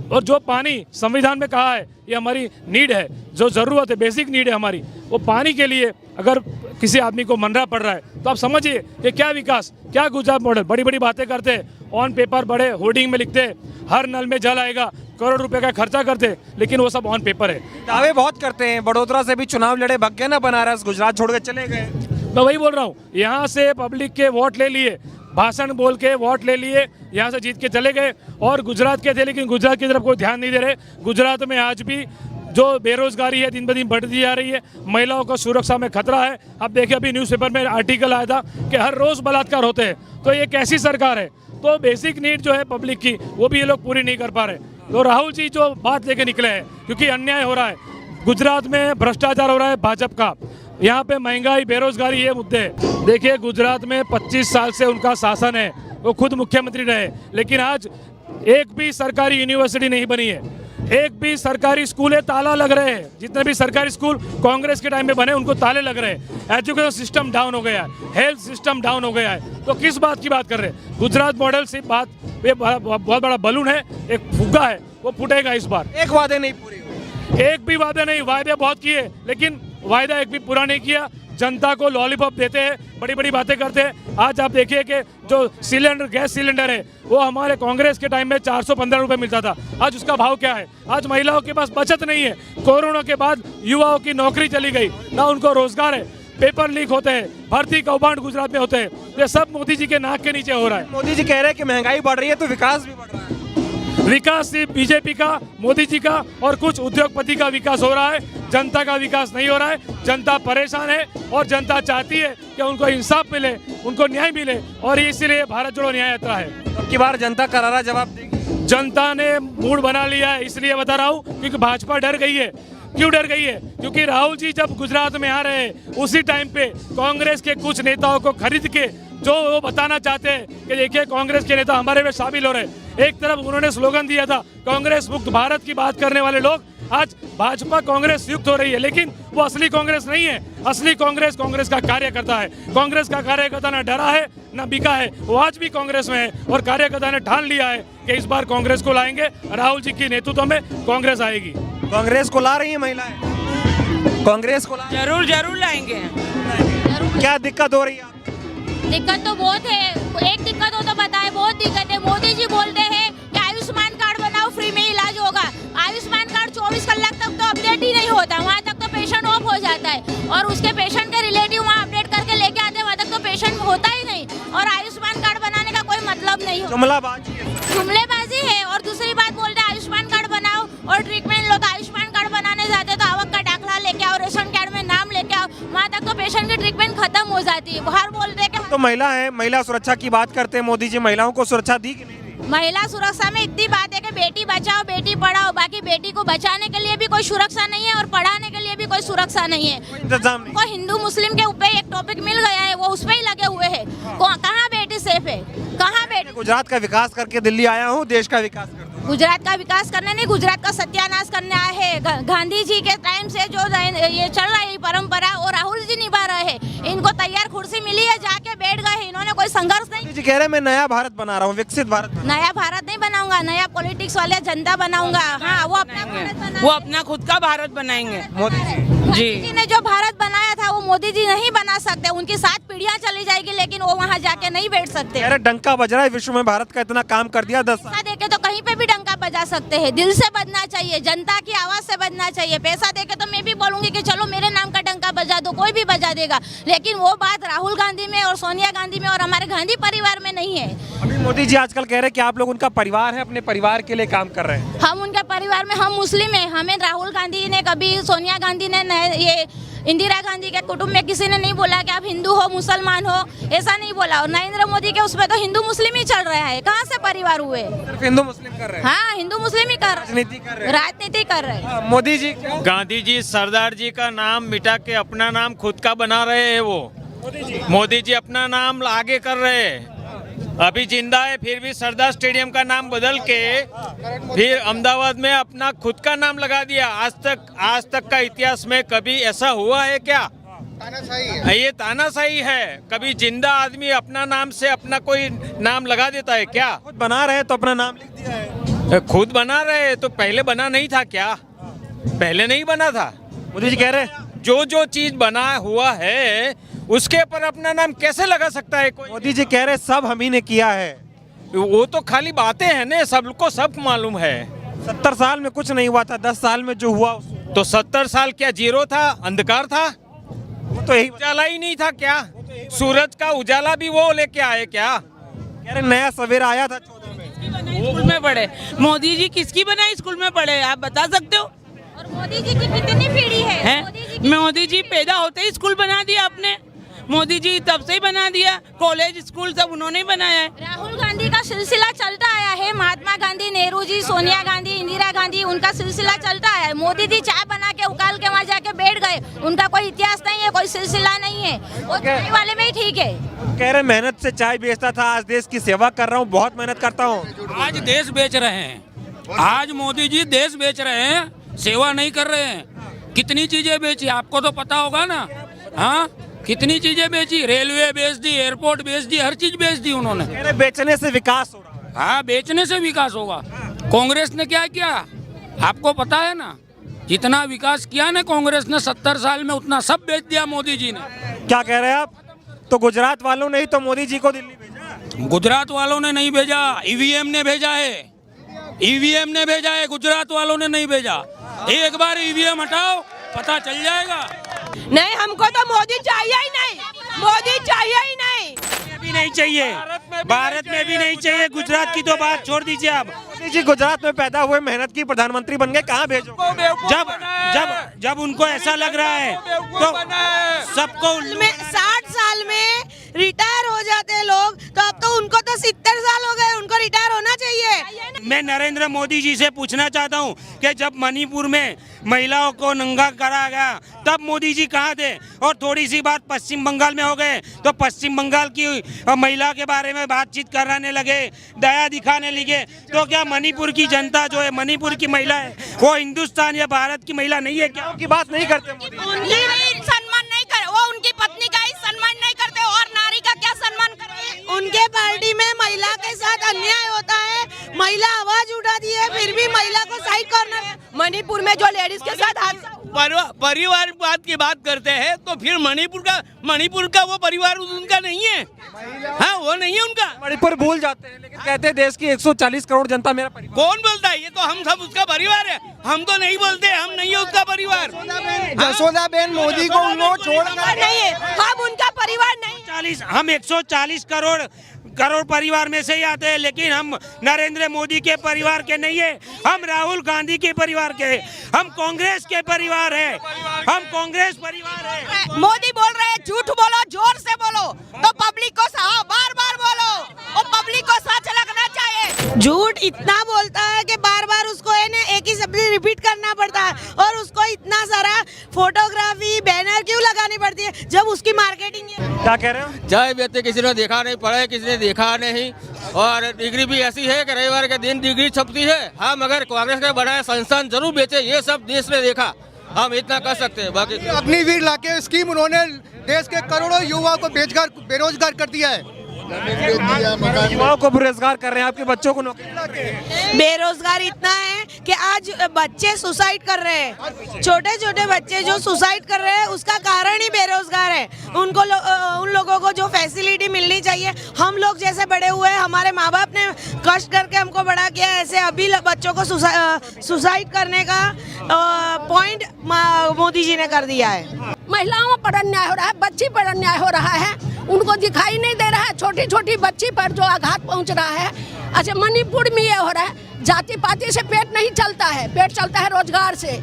और जो पानी संविधान में कहा है ये हमारी नीड है, जो ज़रूरत है, बेसिक नीड है हमारी, वो पानी के लिए अगर किसी आदमी को मरना पड़ रहा है तो आप समझिए कि क्या विकास, क्या गुजरात मॉडल। बड़ी बड़ी बातें करते हैं, ऑन पेपर बड़े होर्डिंग में लिखते हैं हर नल में जल आएगा, करोड़ रुपए का खर्चा करते, लेकिन वो सब ऑन पेपर है। दावे बहुत करते हैं, बड़ोदरा से भी चुनाव लड़े, भाग गए ना बनारस, गुजरात छोड़ के चले गए। मैं वही बोल रहा हूँ, यहाँ से पब्लिक के वोट ले लिए, भाषण बोल के वोट ले लिए, यहाँ से जीत के चले गए, और गुजरात के थे लेकिन गुजरात की तरफ कोई ध्यान नहीं दे रहे। गुजरात में आज भी जो बेरोजगारी है दिन ब दिन बढ़ती जा रही है, महिलाओं को सुरक्षा में खतरा है। अब देखिए, अभी न्यूज़पेपर में आर्टिकल आया था कि हर रोज़ बलात्कार होते हैं, तो ये कैसी सरकार है? तो बेसिक नीड जो है पब्लिक की वो भी ये लोग पूरी नहीं कर पा रहे। तो राहुल जी जो बात लेके निकले हैं, क्योंकि अन्याय हो रहा है, गुजरात में भ्रष्टाचार हो रहा है भाजपा का, यहाँ पे महंगाई, बेरोजगारी, ये मुद्दे हैं। देखिए, गुजरात में 25 साल से उनका शासन है, वो खुद मुख्यमंत्री रहे, लेकिन आज एक भी सरकारी यूनिवर्सिटी नहीं बनी है, एक भी सरकारी स्कूल ताला लग रहे हैं। जितने भी सरकारी स्कूल कांग्रेस के टाइम में बने उनको ताले लग रहे हैं। एजुकेशन सिस्टम डाउन हो गया है, हेल्थ सिस्टम डाउन हो गया है। तो किस बात की बात कर रहे हैं? गुजरात मॉडल सिर्फ बात, ये बहुत बड़ा बलून है, एक फुग्गा है, वो फूटेगा इस बार। एक वादे नहीं पूरे हुए, एक भी वादे नहीं, वादे बहुत किए लेकिन वायदा एक भी पूरा नहीं किया। जनता को लॉलीपॉप देते हैं, बड़ी बड़ी बातें करते हैं। आज आप देखिए कि जो सिलेंडर, गैस सिलेंडर है, वो हमारे कांग्रेस के टाइम में 415 रुपये मिलता था, आज उसका भाव क्या है? आज महिलाओं के पास बचत नहीं है। कोरोना के बाद युवाओं की नौकरी चली गई, ना उनको रोजगार है, पेपर लीक होते हैं, भर्ती कौभांड गुजरात में होते हैं। ये सब मोदी जी के नाक के नीचे हो रहा है। मोदी जी कह रहे हैं कि महंगाई बढ़ रही है तो विकास भी बढ़ रहा है। विकास सिर्फ बीजेपी का, मोदी जी का और कुछ उद्योगपति का विकास हो रहा है, जनता का विकास नहीं हो रहा है। जनता परेशान है और जनता चाहती है कि उनको इंसाफ मिले, उनको न्याय मिले, और इसीलिए भारत जोड़ो न्याय यात्रा है। अब की बार जनता करारा जवाब देगी। जनता ने मूड बना लिया है, इसलिए बता रहा हूँ, क्योंकि भाजपा डर गई है। क्यों डर गई है? क्योंकि राहुल जी जब गुजरात में आ रहे हैं उसी टाइम पे कांग्रेस के कुछ नेताओं को खरीद के जो वो बताना चाहते हैं कि देखिए कांग्रेस के नेता हमारे में शामिल हो रहे हैं। एक तरफ उन्होंने स्लोगन दिया था कांग्रेस मुक्त भारत की बात करने वाले लोग, आज भाजपा कांग्रेस युक्त हो रही है, लेकिन वो असली कांग्रेस नहीं है। असली कांग्रेस कांग्रेस का कार्यकर्ता है। कांग्रेस का कार्यकर्ता ना डरा है ना बिका है, वो आज भी कांग्रेस में है और कार्यकर्ता ने ठान लिया है कि इस बार कांग्रेस को लाएंगे। राहुल जी की नेतृत्व में कांग्रेस आएगी। कांग्रेस को ला रही है महिलाएं, कांग्रेस को जरूर जरूर लाएंगे। क्या दिक्कत हो रही है? दिक्कत तो बहुत है। एक दिक्कत हो तो बताए, बहुत दिक्कत है। मोदी जी बोलते हैं कि आयुष्मान कार्ड बनाओ, फ्री में इलाज होगा। आयुष्मान कार्ड 24 कलाक तक तो अपडेट ही नहीं होता, वहाँ तक तो पेशेंट ऑफ हो जाता है और उसके पेशेंट के रिलेटिव वहाँ अपडेट करके लेके आते हैं, वहाँ तक तो पेशेंट होता ही नहीं। और आयुष्मान कार्ड बनाने का कोई मतलब नहीं हो, जुमलेबाजी है। और दूसरी बात बोलते हैं आयुष्मान कार्ड बनाओ और ट्रीटमेंट लो, तो आयुष्मान कार्ड बनाने जाते तो आवक का दाखला लेके आओ, रेशन कार्ड में नाम लेके आओ, वहाँ तक तो पेशेंट की ट्रीटमेंट खत्म हो जाती है। बाहर बोलते हैं तो महिला है, महिला सुरक्षा की बात करते हैं, मोदी जी महिलाओं को सुरक्षा दी कि नहीं दी? महिला सुरक्षा में इतनी बात है कि बेटी बचाओ बेटी पढ़ाओ, बाकी बेटी को बचाने के लिए भी कोई सुरक्षा नहीं है और पढ़ाने के लिए भी कोई सुरक्षा नहीं है। इंतजाम नहीं। को हिंदू मुस्लिम के ऊपर एक टॉपिक मिल गया है, वो उस पे ही लगे हुए हैं। कहाँ बेटी सेफ है, कहाँ बेटी? गुजरात का विकास करके दिल्ली आया हूँ, देश का विकास कर दूं। गुजरात का विकास करने नहीं, गुजरात का सत्यानाश करने आए हैं। गांधी जी के टाइम से जो ये चल रही है परंपरा, और राहुल जी निभा रहे हैं। इनको तैयार कुर्सी मिली है, जाके बैठ गए, इन्होंने कोई संघर्ष नहीं। जी कह रहे मैं नया भारत बना रहा हूँ, विकसित भारत। नया भारत नहीं बनाऊंगा, नया पॉलिटिक्स वाले जनता बनाऊंगा। हाँ, वो अपना खुद का भारत बनाएंगे। मोदी जी ने जो भारत बनाया था वो मोदी जी नहीं बना सकते। उनकी 7 पीढ़ियां चली जाएगी, लेकिन वो वहाँ जाके नहीं बैठ सकते। अरे डंका बज रहा है, विश्व में भारत का इतना काम कर दिया 10 साल। देके तो कहीं पे भी डंका बजा सकते हैं। दिल से बजना चाहिए, जनता की आवाज से बजना चाहिए। पैसा देके तो मैं भी बोलूंगी कि चलो मेरे नाम का डंका बजा दो, कोई भी बजा देगा, लेकिन वो बात राहुल गांधी में और सोनिया गांधी में और हमारे गांधी परिवार में नहीं है। अभी मोदी जी आजकल कह रहे हैं कि आप लोग उनका परिवार है, अपने परिवार के लिए काम कर रहे हैं। हम उनके परिवार में, हम मुस्लिम हैं। हमें राहुल गांधी ने कभी, सोनिया गांधी ने, ये इंदिरा गांधी के कुटुंब में किसी ने नहीं बोला कि आप हिंदू हो मुसलमान हो, ऐसा नहीं बोला। और नरेंद्र मोदी के उसमें तो हिंदू मुस्लिम ही चल रहा है। कहाँ से परिवार हुए? सिर्फ हिंदू मुस्लिम कर रहे हैं। हाँ, हिंदू मुस्लिम ही कर राजनीति कर रहे हैं। राजनीति कर रहे हैं। मोदी जी, गांधी जी सरदार जी का नाम मिटा के अपना नाम खुद का बना रहे हैं। वो मोदी जी अपना नाम आगे कर रहे हैं। अभी जिंदा है, फिर भी सरदार स्टेडियम का नाम बदल के फिर अहमदाबाद में अपना खुद का नाम लगा दिया। आज तक का इतिहास में कभी ऐसा हुआ है क्या? ये तानाशाही है। कभी जिंदा आदमी अपना नाम से अपना कोई नाम लगा देता है क्या? खुद बना रहे तो अपना नाम लिख दिया है। खुद बना रहे तो पहले बना नहीं था क्या? पहले नहीं बना था। मोदी जी कह रहे हैं जो चीज बना हुआ है उसके ऊपर अपना नाम कैसे लगा सकता है कोई? मोदी जी कह रहे सब हम ही ने किया है। वो तो खाली बातें हैं ना, सबको सब मालूम है। 70 साल में कुछ नहीं हुआ था, 10 साल में जो हुआ तो 70 साल क्या जीरो था, अंधकार था? वो तो यही उजाला ही नहीं था क्या? सूरज का उजाला भी वो लेके आए क्या? कह रहे नया सवेरा आया था 14 में। स्कूल में पढ़े मोदी जी, किसकी बनाई स्कूल में पढ़े, आप बता सकते हो? और मोदी जी की कितनी पीढ़ी है? मोदी जी पैदा होते ही स्कूल बना दिया आपने। मोदी जी तब से ही बना दिया, कॉलेज स्कूल सब उन्होंने ही बनाया है। राहुल गांधी का सिलसिला चलता आया है। महात्मा गांधी, नेहरू जी, सोनिया गांधी, इंदिरा गांधी, उनका सिलसिला चलता आया है। मोदी जी चाय बना के उकाल के वहाँ जाके बैठ गए, उनका कोई इतिहास नहीं है, कोई सिलसिला नहीं है। वो चाय वाले में ही ठीक है। कह रहे मेहनत से चाय बेचता था, आज देश की सेवा कर रहा हूँ, बहुत मेहनत करता हूँ। आज देश बेच रहे हैं। आज मोदी जी देश बेच रहे हैं, सेवा नहीं कर रहे हैं। कितनी चीजें बेची आपको तो पता होगा ना। हाँ, कितनी चीजें बेची, रेलवे बेच दी, एयरपोर्ट बेच दी, हर चीज बेच दी उन्होंने। बेचने से विकास हो रहा है। हाँ, बेचने से विकास होगा। कांग्रेस ने क्या किया आपको पता है ना? जितना विकास किया ना कांग्रेस ने 70 साल में, उतना सब बेच दिया मोदी जी ने। क्या कह रहे हैं आप? तो गुजरात वालों ने ही तो मोदी जी को दिल्ली भेजा। गुजरात वालों ने नहीं भेजा, ईवीएम ने भेजा है। ईवीएम ने भेजा है, गुजरात वालों ने नहीं भेजा। एक बार ईवीएम हटाओ, पता चल जाएगा। नहीं, हमको तो मोदी चाहिए ही नहीं, मोदी चाहिए ही नहीं। भी नहीं चाहिए, भारत में भी नहीं चाहिए। गुजरात की तो बात छोड़ दीजिए आप। मोदी जी गुजरात में पैदा हुए, मेहनत की, प्रधानमंत्री बन गए, कहाँ भेजो? जब उनको ऐसा लग रहा है तो सबको 60 साल में रिटायर हो जाते हैं लोग, तो अब तो उनको तो 70 साल हो गए, उनको रिटायर होना चाहिए। मैं नरेंद्र मोदी जी से पूछना चाहता हूं कि जब मणिपुर में महिलाओं को नंगा करा गया तब मोदी जी कहाँ थे? और थोड़ी सी बात पश्चिम बंगाल में हो गए तो पश्चिम बंगाल की महिला के बारे में बातचीत कराने लगे, दया दिखाने लगे। तो क्या मणिपुर की जनता जो है, मणिपुर की महिला है, कोई हिंदुस्तान या भारत की महिला नहीं है क्या? की बात नहीं करते मोदी। उनकी भी सम्मान नहीं कर, वो उनकी पत्नी का ही सम्मान नहीं करते और नारी का क्या सम्मान करें? उनके पार्टी में महिला के साथ अन्याय होता है, महिला आवाज उठाती है, फिर भी महिला को साइड करना। मणिपुर में जो लेडीज के साथ हादसा परिवारवाद की बात करते हैं तो फिर मणिपुर का वो परिवार उनका नहीं है। हाँ, वो नहीं है उनका। मणिपुर भूल जाते हैं लेकिन कहते हैं देश की 140 करोड़ जनता मेरा परिवार। कौन बोलता है? ये तो हम सब उसका परिवार है। हम तो नहीं बोलते, हम नहीं है उसका परिवार। जसोदा बेन मोदी को उन लोग छोड़कर नहीं है, हम उनका परिवार नहीं। हम 140 करोड़ परिवार में से ही आते हैं, लेकिन हम नरेंद्र मोदी के परिवार के नहीं है। हम राहुल गांधी के परिवार के, हम कांग्रेस के परिवार है, हम कांग्रेस परिवार है। मोदी बोल रहे हैं झूठ बोलो, जोर से बोलो, तो पब्लिक को बार बार बोलो और पब्लिक को सच लगना चाहिए। झूठ इतना बोलता है कि बार बार उसको है ना एक ही शब्द रिपीट करना पड़ता है और उसको इतना सारा फोटोग्राफी बैनर क्यों लगानी पड़ती है जब उसकी मार्केटिंग है। क्या कह रहे हो? चाय बेचते किसी ने देखा नहीं, पढ़े किसी ने देखा नहीं, और डिग्री भी ऐसी है कि रविवार के दिन डिग्री छपती है। हम अगर कांग्रेस के बनाए संस्थान जरूर बेचे, ये सब देश में देखा, हम इतना कर सकते हैं। बाकी अग्निवीर लाके स्कीम उन्होंने देश के करोड़ों युवाओं को बेरोजगार कर दिया है। युवाओं को बेरोजगार कर रहे हैं, आपके बच्चों को नौकरी। बेरोजगार इतना है कि आज बच्चे सुसाइड कर रहे हैं, छोटे छोटे बच्चे जो सुसाइड कर रहे हैं उसका कारण ही बेरोजगार है। उनको उन लोगों को जो फैसिलिटी मिलनी चाहिए, हम लोग जैसे बड़े हुए, हमारे माँ बाप ने कष्ट करके हमको बड़ा किया, ऐसे अभी बच्चों को सुसाइड करने का पॉइंट मोदी जी ने कर दिया है। महिलाओं पर अन्याय हो रहा है, बच्ची पर अन्याय हो रहा है, उनको दिखाई नहीं दे रहा है। छोटी छोटी बच्ची पर जो आघात पहुंच रहा है। अच्छा, मणिपुर में ये हो रहा है, जाति पाति से पेट नहीं चलता है, पेट चलता है रोजगार से,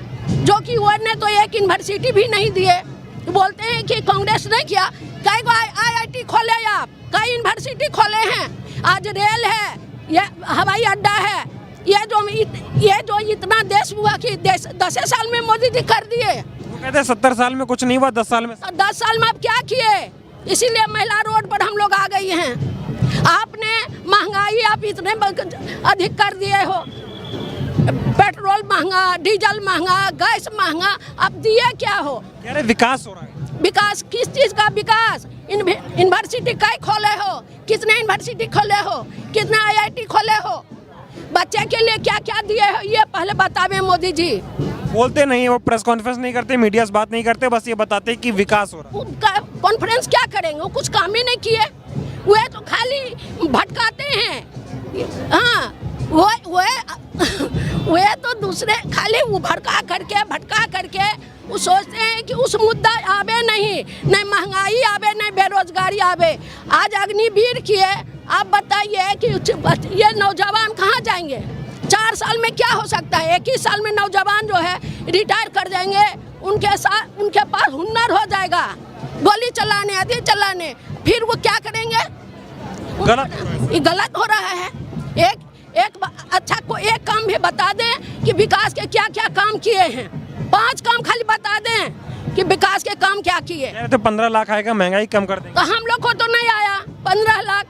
जो कि वो ने तो एक यूनिवर्सिटी भी नहीं दिए। बोलते हैं कि कांग्रेस ने किया, कई IIT खोले, आप कई यूनिवर्सिटी खोले हैं, आज रेल है, ये हवाई अड्डा है, ये जो इतना देश हुआ कि 10 साल में मोदी जी कर दिए। कहते हैं 70 साल में कुछ नहीं हुआ, 10 साल में। 10 साल में आप क्या किए? इसीलिए महिला रोड पर हम लोग आ गई हैं। आपने महंगाई आप इतने अधिक कर दिए हो, पेट्रोल महंगा, डीजल महंगा, गैस महंगा, आप दिए क्या हो? कह रहे विकास हो रहा है। विकास किस चीज का विकास? यूनिवर्सिटी कई खोले हो, कितने यूनिवर्सिटी खोले हो, कितने IIT खोले हो, बच्चे के लिए क्या क्या दिए हो, ये पहले बतावे मोदी जी। बोलते नहीं, वो प्रेस कॉन्फ्रेंस नहीं करते, मीडिया से बात नहीं करते, बस ये बताते कि विकास हो रहा है। कॉन्फ्रेंस क्या करेंगे? वो कुछ काम ही नहीं किए, वे तो खाली भटकाते हैं। हाँ, वे तो दूसरे खाली वो भटका करके वो सोचते हैं कि उस मुद्दा आवे नहीं महंगाई आवे, नहीं बेरोजगारी आवे। आज अग्निवीर किए, आप बताइए कि ये नौजवान कहाँ जाएंगे? 4 साल में क्या हो सकता है? 21 साल में नौजवान जो है रिटायर कर जाएंगे, उनके पास हुनर हो जाएगा, गोली चलाने, आदि चलाने, फिर वो क्या करेंगे? ये गलत हो रहा है। एक काम भी बता दें कि विकास के क्या क्या काम किए हैं, 5 काम खाली बता दें कि विकास के काम क्या किए। तो 15 लाख आएगा, महंगाई कम कर देंगे। तो हम लोग को तो नहीं आया 15 लाख,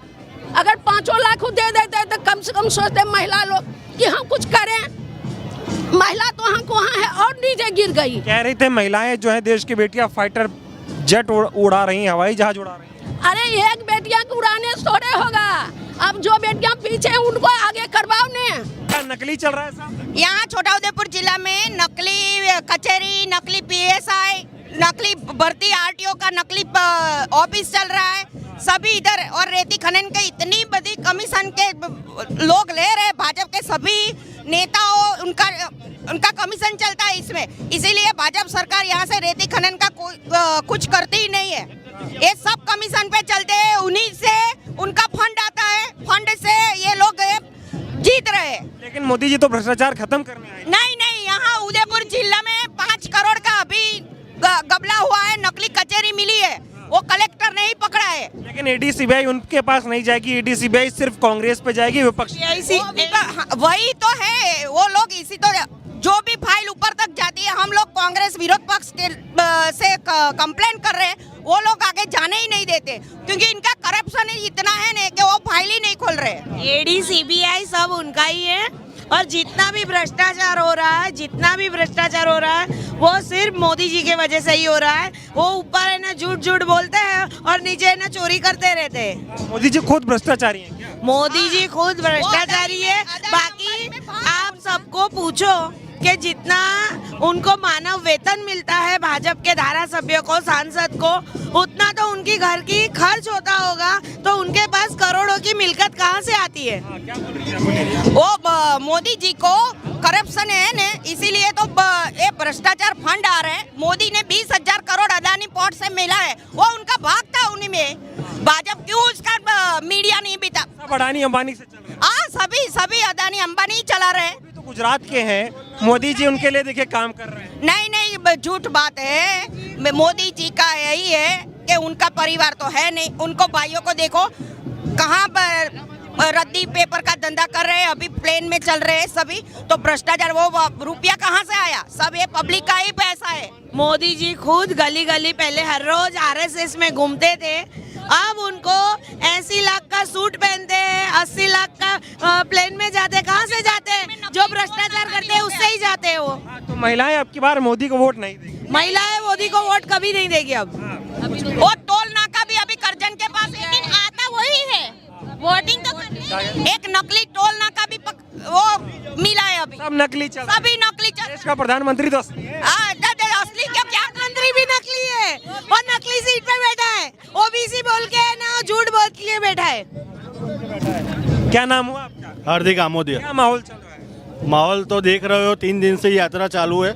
अगर 5 लाख दे देते तो कम से कम सोचते महिला लोग कि हम कुछ करें। महिला तो हमको वहाँ है और नीचे गिर गई। कह रही थे महिलाएं जो है देश की बेटियां फाइटर जेट उड़ा रही हैं, हवाई जहाज उड़ा रही हैं। अरे एक बेटियां को उड़ाने थोड़े होगा, अब जो बेटियां पीछे हैं उनको आगे करवाओ ने। क्या नकली चल रहा है साहब? यहाँ छोटा उदेपुर जिला में नकली कचहरी, नकली PSI, नकली भर्ती RTO का नकली ऑफिस चल रहा है सभी इधर, और रेती खनन के इतनी बड़ी कमीशन के लोग ले रहे हैं। भाजपा के सभी नेताओं उनका कमीशन चलता है इसमें, इसीलिए भाजपा सरकार यहाँ से रेती खनन का कुछ करती ही नहीं है। ये सब कमीशन पे चलते हैं, उन्हीं से उनका फंड आता है, फंड से ये लोग जीत रहे हैं। लेकिन मोदी जी तो भ्रष्टाचार खत्म करने आए। नहीं, यहाँ उदयपुर जिला में 5 करोड़ का अभी गबला हुआ है, नकली कचहरी मिली है, वो कलेक्टर ने ही पकड़ा है। लेकिन ED CBI उनके पास नहीं जाएगी, ED CBI सिर्फ कांग्रेस पे जाएगी, विपक्ष। वही तो है, वो लोग इसी तो जो भी फाइल ऊपर तक जाती है, हम लोग कांग्रेस विरोध पक्ष के से कंप्लेंट कर रहे हैं, वो लोग आगे जाने ही नहीं देते, क्योंकि इनका करप्शन इतना है ना कि वो फाइल ही नहीं खोल रहे। ED CBI सब उनका ही है, और जितना भी भ्रष्टाचार हो रहा है वो सिर्फ मोदी जी के वजह से ही हो रहा है। वो ऊपर है ना झूठ बोलते हैं और नीचे है ना चोरी करते रहते हैं। मोदी जी खुद भ्रष्टाचारी हैं क्या? मोदी जी खुद भ्रष्टाचारी है। बाकी आप सबको पूछो कि जितना उनको मानव वेतन मिलता है भाजपा के धारा सभ्यों को, सांसद को, उतना तो उनकी घर की खर्च होता होगा, तो उनके पास करोड़ों की मिलकत कहाँ से आती है? वो मोदी जी को करप्शन है न, इसीलिए तो ये भ्रष्टाचार फंड आ रहे हैं। मोदी ने 20,000 करोड़ अदानी पोर्ट से मिला है, वो उनका भाग था उन्हीं में। भाजपा क्यों उसका मीडिया नहीं बीता? अडानी अंबानी से चल रहा है। सभी अदानी अंबानी ही चला रहे हैं। तो गुजरात के हैं, मोदी जी उनके लिए देखिए काम कर रहे हैं। नहीं, झूठ बात है। मोदी जी का यही है कि उनका परिवार तो है नहीं। उनको भाइयों को देखो कहाँ पर रद्दी पेपर का धंधा कर रहे हैं, अभी प्लेन में चल रहे हैं सभी। तो भ्रष्टाचार, वो रुपया कहाँ से आया? सब ये पब्लिक का ही पैसा है। मोदी जी खुद गली गली पहले हर रोज आरएसएस में घूमते थे, अब उनको 80 लाख का सूट पहनते हैं, 80 लाख का प्लेन में जाते। कहाँ से जाते हैं? जो भ्रष्टाचार करते हैं उससे ही जाते हैं वो। तो महिलाएं अब की बार मोदी को वोट नहीं देगी। महिलाएं मोदी को वोट कभी नहीं देगी अब। वो टोल नाका भी अभी करजन के पास, लेकिन आता वही है। वोटिंग तो एक नकली टोल नाका भी वो मिला है अभी। सब नकली चल, सभी नकली चल। देश का प्रधानमंत्री तो असली है। असली क्या मंत्री भी नकली है और नकली सीट पे बैठा है। ओबीसी बोल के ना झूठ बोल के बैठा है। क्या नाम हुआ आपका? हार्दिक आमोदिया। क्या माहौल चल रहा है? माहौल तो देख रहे हो, 3 दिन से यात्रा चालू है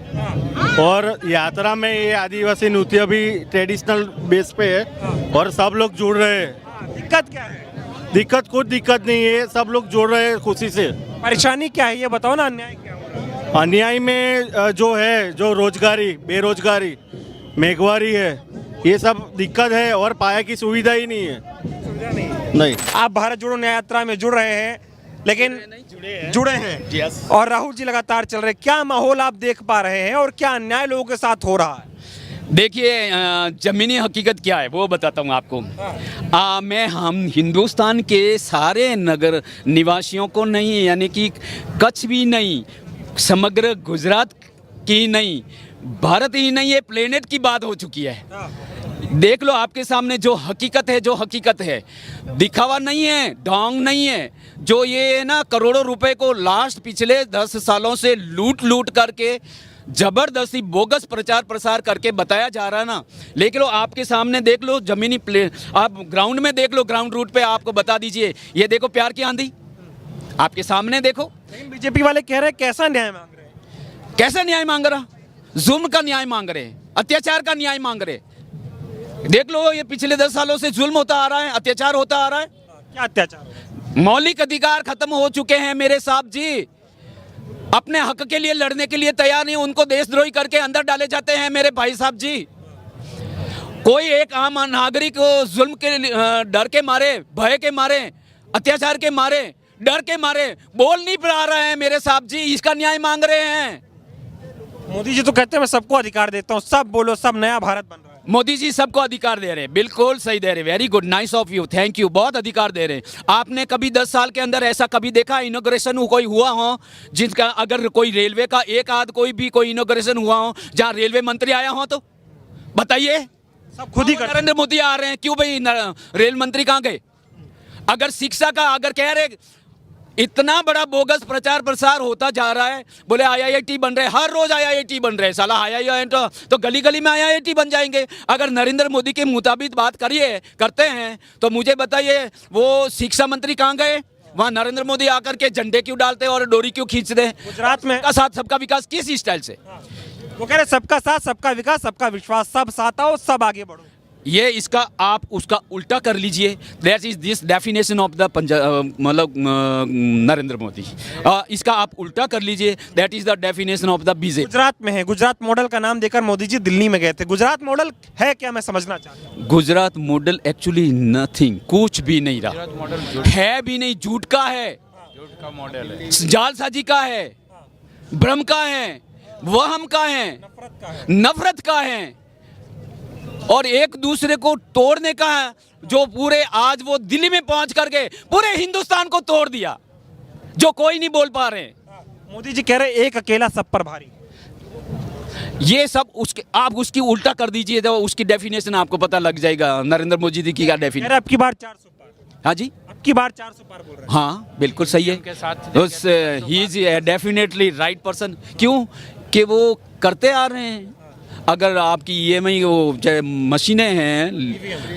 और यात्रा में ये आदिवासी नृत्य भी ट्रेडिशनल बेस पे है और सब लोग जुड़ रहे हैं। दिक्कत क्या है? दिक्कत नहीं है, सब लोग जुड़ रहे हैं खुशी से। परेशानी क्या है ये बताओ ना। अन्याय क्या हो रहा है? अन्याय में जो रोजगारी, बेरोजगारी, महंगाई है, ये सब दिक्कत है और पाया की सुविधा ही नहीं है। नहीं। आप भारत जोड़ो न्याय यात्रा में जुड़ रहे हैं, लेकिन जुड़े हैं और राहुल जी लगातार चल रहे हैं। क्या माहौल आप देख पा रहे हैं और क्या अन्याय लोगों के साथ हो रहा है? देखिए, ज़मीनी हकीकत क्या है वो बताता हूँ आपको। हम हिंदुस्तान के सारे नगर निवासियों को नहीं, यानी कि कच्छ भी नहीं, समग्र गुजरात की नहीं, भारत ही नहीं, ये प्लेनेट की बात हो चुकी है। देख लो आपके सामने जो हकीकत है, दिखावा नहीं है, ढोंग नहीं है। जो ये ना करोड़ों रुपए को लास्ट पिछले 10 सालों से लूट करके जबरदस्ती बोगस प्रचार प्रसार करके बताया जा रहा है ना। लेकिन लो आपके सामने देख लो जमीनी प्लेन, आप ग्राउंड में देख लो, ग्राउंड रूट पे आपको बता दीजिए। ये देखो प्यार की आंधी आपके सामने देखो। बीजेपी वाले कह रहे हैं कैसा न्याय मांग रहे हैं? कैसा न्याय मांग रहा? जुल्म का न्याय मांग रहे हैं, अत्याचार का न्याय मांग रहे। देख लो ये पिछले 10 सालों से जुल्म होता आ रहा है, अत्याचार होता आ रहा है। क्या अत्याचार? मौलिक अधिकार खत्म हो चुके हैं मेरे साहब जी। अपने हक के लिए लड़ने के लिए तैयार नहीं, उनको देशद्रोही करके अंदर डाले जाते हैं मेरे भाई साहब जी। कोई एक आम नागरिक जुल्म के डर के मारे, भय के मारे, अत्याचार के मारे, डर के मारे बोल नहीं पा रहा है मेरे साहब जी। इसका न्याय मांग रहे हैं। मोदी जी तो कहते हैं मैं सबको अधिकार देता हूँ, सब बोलो, सब नया भारत बन रहा है। मोदी जी सबको अधिकार दे रहे हैं, बिल्कुल सही दे रहे हैं। Very good, nice of you, thank you, बहुत अधिकार दे रहे हैं। आपने कभी 10 साल के अंदर ऐसा कभी देखा इनॉग्रेशन कोई हुआ हो जिसका, अगर कोई रेलवे का एक आध कोई इनॉग्रेशन हुआ हो जहाँ रेलवे मंत्री आया हो? तो बताइए, सब खुद ही नरेंद्र मोदी आ रहे हैं। क्यों भाई रेल मंत्री कहाँ गए? अगर शिक्षा का अगर कह रहे इतना बड़ा बोगस प्रचार प्रसार होता जा रहा है, बोले IIT बन रहे, हर रोज IIT बन रहे। साला IIT तो गली गली में IIT बन जाएंगे। अगर नरेंद्र मोदी के मुताबिक बात करते हैं तो मुझे बताइए वो शिक्षा मंत्री कहाँ गए? वहाँ नरेंद्र मोदी आकर के झंडे क्यों डालते और डोरी क्यों खींचते? गुजरात में का साथ सबका विकास किस स्टाइल से? वो कह रहे सबका साथ, सबका विकास, सबका विश्वास, सब साथ आओ, सब आगे बढ़ो। ये इसका आप उसका उल्टा कर लीजिए। That is this definition of the मतलब नरेंद्र मोदी। इसका आप उल्टा कर लीजिए, that is the definition of the BJP. Gujarat में है, गुजरात मॉडल का नाम देकर मोदी जी दिल्ली में गए थे। गुजरात मॉडल है क्या, मैं समझना चाहता हूँ। गुजरात मॉडल एक्चुअली नथिंग, कुछ भी नहीं रहा है, भी नहीं, झूठ का है, झूठ का मॉडल है, जालसाजी का है, भ्रम का है, वहम का है, नफरत का है और एक दूसरे को तोड़ने का है। जो पूरे आज वो दिल्ली में पहुंच करके पूरे हिंदुस्तान को तोड़ दिया, जो कोई नहीं बोल पा रहे। मोदी जी कह रहे एक अकेला सब पर भारी। ये सब उसके आप उसकी उल्टा कर दीजिए तो उसकी डेफिनेशन आपको पता लग जाएगा। नरेंद्र मोदी जी की क्या डेफिनेशन। अब की बार 400 पार। हाँ जी, अब की बार 400 पार बोल रहे हैं। हाँ बिल्कुल सही है। He is definitely right person. क्यों कि वो करते आ रहे हैं। अगर आपकी EMI वो मशीनें हैं,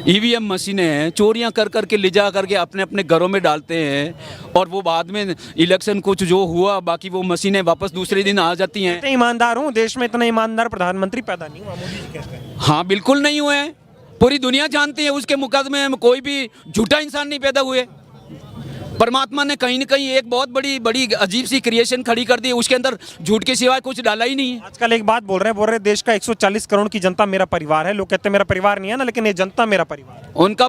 EVM मशीनें हैं, चोरियां कर करके ले जा करके अपने अपने घरों में डालते हैं और वो बाद में इलेक्शन कुछ जो हुआ बाकी वो मशीनें वापस दूसरे दिन आ जाती हैं। इतने ईमानदार हूँ, देश में इतना ईमानदार प्रधानमंत्री पैदा नहीं हुआ, मोदी जी कहते हैं। हाँ बिल्कुल नहीं हुए हैं। पूरी दुनिया जानती है उसके मुकदमे में कोई भी झूठा इंसान नहीं पैदा हुए। परमात्मा ने कहीं न कहीं एक बहुत बड़ी अजीब सी क्रिएशन खड़ी कर दी, उसके अंदर झूठ के सिवाय कुछ डाला ही नहीं है। आजकल एक बात बोल रहे हैं देश का 140 करोड़ की जनता मेरा परिवार है। लोग कहते हैं मेरा परिवार नहीं है ना, लेकिन ये जनता मेरा परिवार है। उनका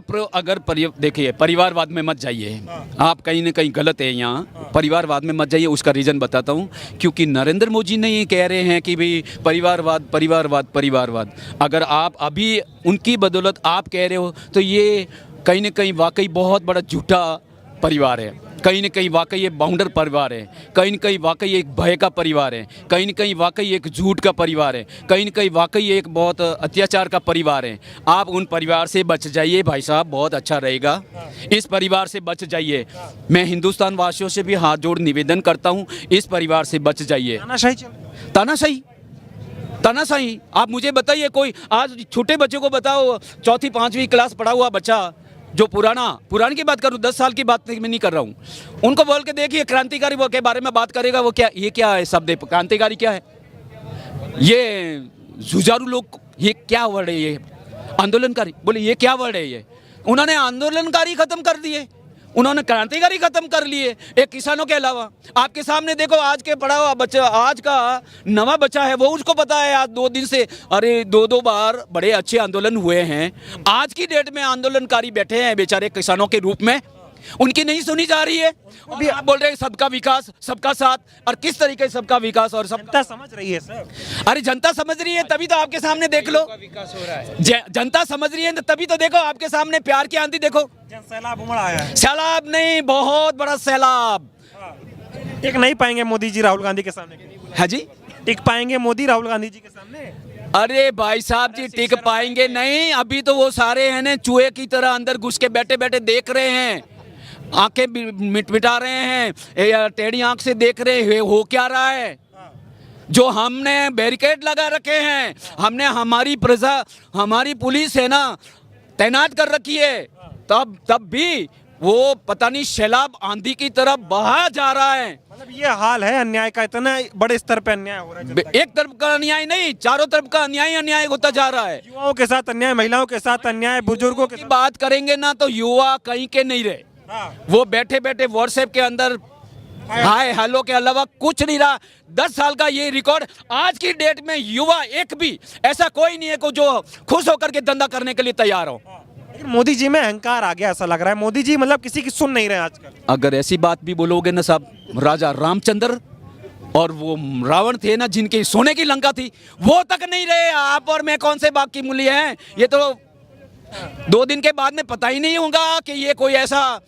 देखिए परिवारवाद में मत जाइए। आप कहीं न कहीं गलत है यहाँ। परिवारवाद में मत जाइए। उसका रीज़न बताता हूँ। क्योंकि नरेंद्र मोदी ने ये कह रहे हैं कि भाई परिवारवाद परिवारवाद परिवारवाद। अगर आप अभी उनकी बदौलत आप कह रहे हो तो ये कहीं न कहीं वाकई बहुत बड़ा झूठा परिवार है। कहीं न कहीं वाकई ये बाउंडर परिवार है। कहीं न कहीं वाकई एक भय का परिवार है। कहीं न कहीं वाकई एक झूठ का परिवार है। कहीं न कहीं वाकई एक बहुत अत्याचार का परिवार है। आप उन परिवार से बच जाइए भाई साहब, बहुत अच्छा रहेगा। इस परिवार से बच जाइए। मैं हिंदुस्तान वासियों से भी हाथ जोड़ निवेदन करता हूँ, इस परिवार से बच जाइए। तानाशाही आप मुझे बताइए, कोई आज छोटे बच्चों को बताओ, 4वीं 5वीं क्लास पढ़ा हुआ बच्चा जो पुरानी की बात करूँ, 10 साल की बात मैं नहीं कर रहा हूँ, उनको बोल के देखिए क्रांतिकारी वो के बारे में बात करेगा। वो क्या है शब्द है? क्रांतिकारी क्या है? ये जुझारू लोग, ये क्या वर्ड है? ये आंदोलनकारी, बोले ये क्या वर्ड है? ये उन्होंने आंदोलनकारी खत्म कर दिए, उन्होंने क्रांतिकारी खत्म कर लिए, एक किसानों के अलावा। आपके सामने देखो, आज के पढ़ा हुआ बच्चा, आज का नवा बच्चा है, वो उसको पता है आज 2 दिन से अरे 2 बार बड़े अच्छे आंदोलन हुए हैं। आज की डेट में आंदोलनकारी बैठे हैं बेचारे किसानों के रूप में, उनकी नहीं सुनी जा रही है। अभी आप बोल रहे हैं सबका विकास सबका साथ, और किस तरीके से सबका विकास? और सबका समझ रही है सर। अरे जनता समझ रही है तभी तो आपके सामने देख लो, जनता समझ रही है तभी तो देखो आपके सामने प्यार की आंधी देखो। सैलाब उमड़ आया है। सैलाब नहीं, बहुत बड़ा सैलाब। टिक नहीं पाएंगे मोदी जी राहुल गांधी के सामने। हाँ जी, टिक पाएंगे मोदी राहुल गांधी जी के सामने? अरे भाई साहब जी टिक पाएंगे नहीं। अभी तो वो सारे हैं ना चूहे की तरह अंदर घुस के बैठे बैठे देख रहे हैं, आंखें मिटा रहे हैं, टेढ़ी आंख से देख रहे हैं हो क्या रहा है। जो हमने बैरिकेड लगा रखे हैं, हमने हमारी प्रजा, हमारी पुलिस है ना तैनात कर रखी है, तब भी वो पता नहीं सैलाब आंधी की तरफ बहा जा रहा है। मतलब ये हाल है अन्याय का, इतना बड़े स्तर पे अन्याय हो रहा है। एक तरफ का अन्याय नहीं, चारों तरफ का अन्याय होता जा रहा है। युवाओं के साथ अन्याय, महिलाओं के साथ अन्याय, बुजुर्गों की बात करेंगे ना तो युवा कहीं के नहीं रहे। वो बैठे बैठे व्हाट्सएप के अंदर हाय हेलो के अलावा कुछ नहीं रहा। 10 साल का ये रिकॉर्ड, आज की डेट में युवा एक भी ऐसा कोई नहीं है को जो खुश होकर के धंधा करने के लिए तैयार हो। लेकिन मोदी जी में अहंकार आ गया ऐसा लग रहा है। मोदी जी मतलब किसी की सुन नहीं रहे आजकल। अगर ऐसी बात भी बोलोगे ना साहब, राजा रामचंद्र और वो रावण थे ना जिनकी सोने की लंका थी, वो तक नहीं रहे। आप और मैं कौन से बाग की मूली हैं? ये तो 2 दिन के बाद में पता ही नहीं होगा कि ये कोई ऐसा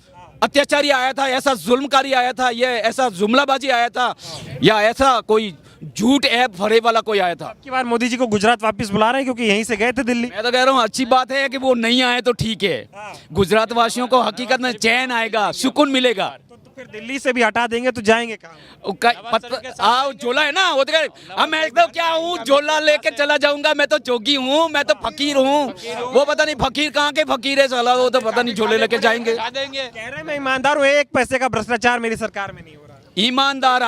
अत्याचारी आया था, ऐसा जुल्मकारी आया था, ये ऐसा जुमलाबाजी आया था, या ऐसा कोई झूठ ऐप फरे वाला कोई आया था। की बार मोदी जी को गुजरात वापस बुला रहे हैं क्योंकि यहीं से गए थे दिल्ली। मैं तो कह रहा हूँ अच्छी बात है कि वो नहीं आए तो ठीक है। गुजरात वासियों को हकीकत में चैन आएगा, सुकून मिलेगा। तो फिर दिल्ली से भी हटा देंगे तो जाएंगे कहाँ? झोला है ना, वो अब मैं तो क्या हूँ, झोला लेके चला जाऊंगा। मैं तो जोगी हूँ, मैं तो फकीर हूँ। वो पता नहीं फकीर कहाँ के फकीर है साला, वो तो पता नहीं झोले लेके जाएंगे। कह रहे मैं ईमानदार हूँ, 1 पैसे का भ्रष्टाचार मेरी सरकार में नहीं हो रहा। ईमानदार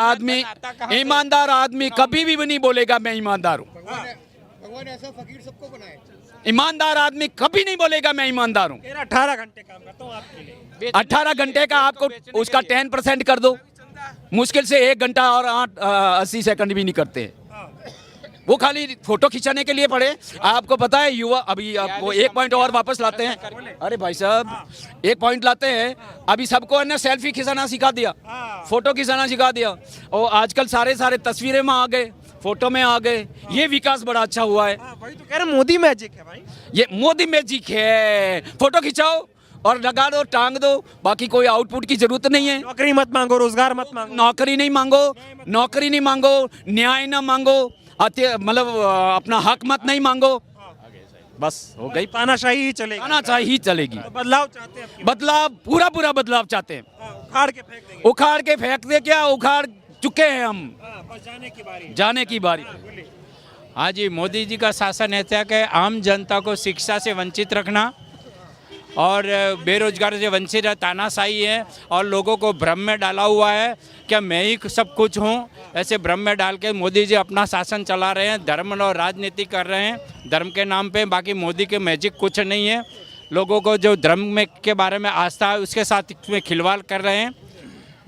आदमी कभी भी नहीं बोलेगा मैं ईमानदार हूँ। भगवान ऐसा फकीर सबको बनाए। ईमानदार आदमी कभी नहीं बोलेगा मैं ईमानदार हूँ। 18 घंटे काम करता हूँ आपके लिए। 18 घंटे का आपको उसका 10% कर दो, मुश्किल से 1 घंटा और 80 सेकंड भी नहीं करते। वो खाली फोटो खिंचाने के लिए पड़े। आपको पता है युवा, अभी आपको 1 पॉइंट और वापस लाते हैं। अरे भाई साहब 1 पॉइंट लाते हैं। अभी सबको ने सेल्फी खिंचाना सिखा दिया, फोटो खिंचाना सिखा दिया, और आजकल सारे तस्वीरें में आ गए, फोटो में आ गए। ये विकास बड़ा अच्छा हुआ है। वही तो कह रहे मोदी मैजिक है भाई, ये मोदी मैजिक है। फोटो खिंचाओ और लगा दो, टांग दो, बाकी कोई आउटपुट की जरूरत नहीं है। नौकरी मत मांगो, रोजगार मत मांगो, नौकरी नहीं मांगो, न्याय ना मांगो, मतलब अपना हक मत नहीं मांगो, बस हो गई। तानाशाही ही चलेगी, तानाशाही ही चलेगी। तो बदलाव चाहते हैं, बदलाव, पूरा बदलाव चाहते हैं। उखाड़ के फेंक देंगे। उखाड़ के फेंक दे, क्या उखाड़ चुके हैं हम, बस जाने की बारी। हाँ जी, मोदी जी का शासन ऐसा है कि आम जनता को शिक्षा से वंचित रखना और बेरोजगार से वंचित है, तानाशाही है और लोगों को भ्रम में डाला हुआ है क्या मैं ही सब कुछ हूँ, ऐसे भ्रम में डाल के मोदी जी अपना शासन चला रहे हैं, धर्म और राजनीति कर रहे हैं धर्म के नाम पे। बाकी मोदी के मैजिक कुछ नहीं है, लोगों को जो धर्म में के बारे में आस्था है उसके साथ इसमें खिलवाड़ कर रहे हैं,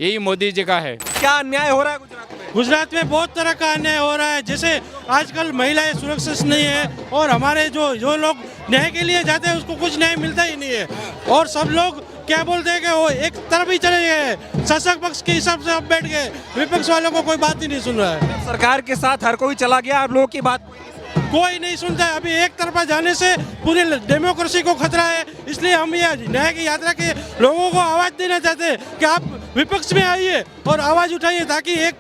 यही मोदी जी का है। क्या अन्याय हो रहा है गुजरात में? गुजरात में बहुत तरह का अन्याय हो रहा है, जैसे आजकल महिलाएं सुरक्षित नहीं है और हमारे जो लोग न्याय के लिए जाते हैं उसको कुछ न्याय मिलता ही नहीं है, और सब लोग क्या बोलते हैं कि वो एक तरफ ही चले गए, शासक पक्ष के हिसाब से अब बैठ गए, विपक्ष वालों को कोई बात ही नहीं सुन रहा है। सरकार के साथ हर कोई चला गया, आप लोगों की बात कोई नहीं सुनता है। अभी एक तरफा जाने से पूरी डेमोक्रेसी को खतरा है, इसलिए हम ये न्याय की यात्रा के लोगों को आवाज देना चाहते हैं कि आप विपक्ष में आइए और आवाज उठाइए, ताकि एक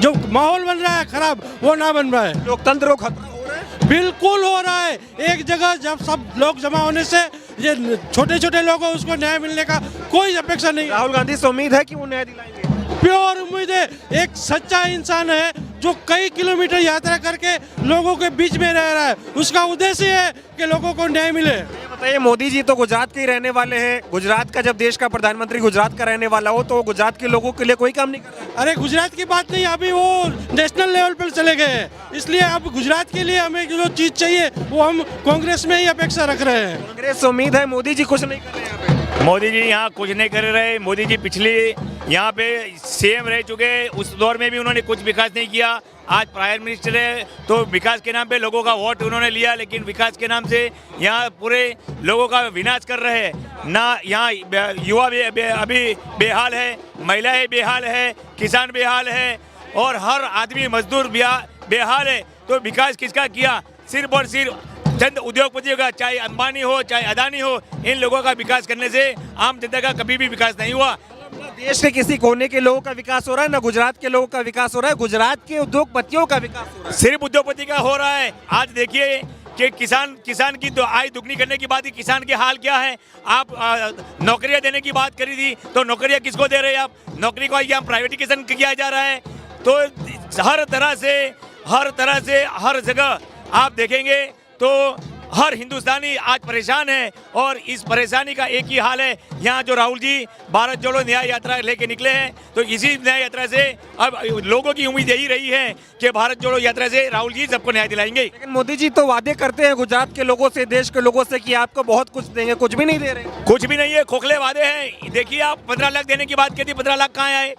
जो माहौल बन रहा है खराब वो ना बन रहा है। लोकतंत्र को खतरा हो रहा है, बिल्कुल हो रहा है। एक जगह जब सब लोग जमा होने से ये छोटे छोटे लोगों को उसको न्याय मिलने का कोई अपेक्षा नहीं। राहुल गांधी से उम्मीद है कि वो न्याय दिलाएंगे? प्योर उम्मीद है। एक सच्चा इंसान है जो कई किलोमीटर यात्रा करके लोगों के बीच में रह रहा है, उसका उद्देश्य है कि लोगों को न्याय मिले। बताइए, मोदी जी तो गुजरात के ही रहने वाले हैं, गुजरात का जब देश का प्रधानमंत्री गुजरात का रहने वाला हो तो गुजरात के लोगों के लिए कोई काम नहीं कर रहा? अरे गुजरात की बात नहीं, अभी वो नेशनल लेवल पर चले गए हैं, इसलिए अब गुजरात के लिए हमें जो चीज चाहिए वो हम कांग्रेस में ही अपेक्षा रख रहे हैं। कांग्रेस से उम्मीद है, मोदी जी कुछ नहीं कर रहे हैं यहाँ पे? मोदी जी यहाँ कुछ नहीं कर रहे। मोदी जी पिछले यहाँ पे सीएम रह चुके, उस दौर में भी उन्होंने कुछ विकास नहीं किया। आज प्राइम मिनिस्टर है तो विकास के नाम पे लोगों का वोट उन्होंने लिया, लेकिन विकास के नाम से यहाँ पूरे लोगों का विनाश कर रहे हैं ना। यहाँ युवा अभी बेहाल है, महिलाएं बेहाल है, किसान बेहाल है और हर आदमी मजदूर बेहाल है। तो विकास किसका किया? सिर्फ और सिर्फ चंद उद्योगपतियों का, चाहे अंबानी हो चाहे अदानी हो, इन लोगों का विकास करने से आम जनता का कभी भी विकास नहीं हुआ। देश के किसी कोने के लोगों का विकास हो रहा है ना, गुजरात के लोगों का विकास हो रहा है, गुजरात के उद्योगपतियों का विकास हो रहा है। सिर्फ उद्योगपति का हो रहा है। आज देखिए कि किसान की तो आय दुगनी करने की बात ही, किसान के हाल क्या है। आप नौकरियां देने की बात करी थी, तो नौकरियां किसको दे रहे हैं आप? नौकरी को यहाँ प्राइवेटिकेशन किया जा रहा है। तो हर तरह से हर जगह आप देखेंगे तो हर हिंदुस्तानी आज परेशान है, और इस परेशानी का एक ही हाल है। यहाँ जो राहुल जी भारत जोड़ो न्याय यात्रा लेके निकले हैं, तो इसी न्याय यात्रा से अब लोगों की उम्मीद यही रही है कि भारत जोड़ो यात्रा से राहुल जी सबको न्याय दिलाएंगे। लेकिन मोदी जी तो वादे करते हैं गुजरात के लोगों से, देश के लोगों से कि आपको बहुत कुछ देंगे, कुछ भी नहीं दे रहे। कुछ भी नहीं है, खोखले वादे हैं। देखिए, आप 15 लाख देने की बात की थी, 15 लाख कहाँ आए?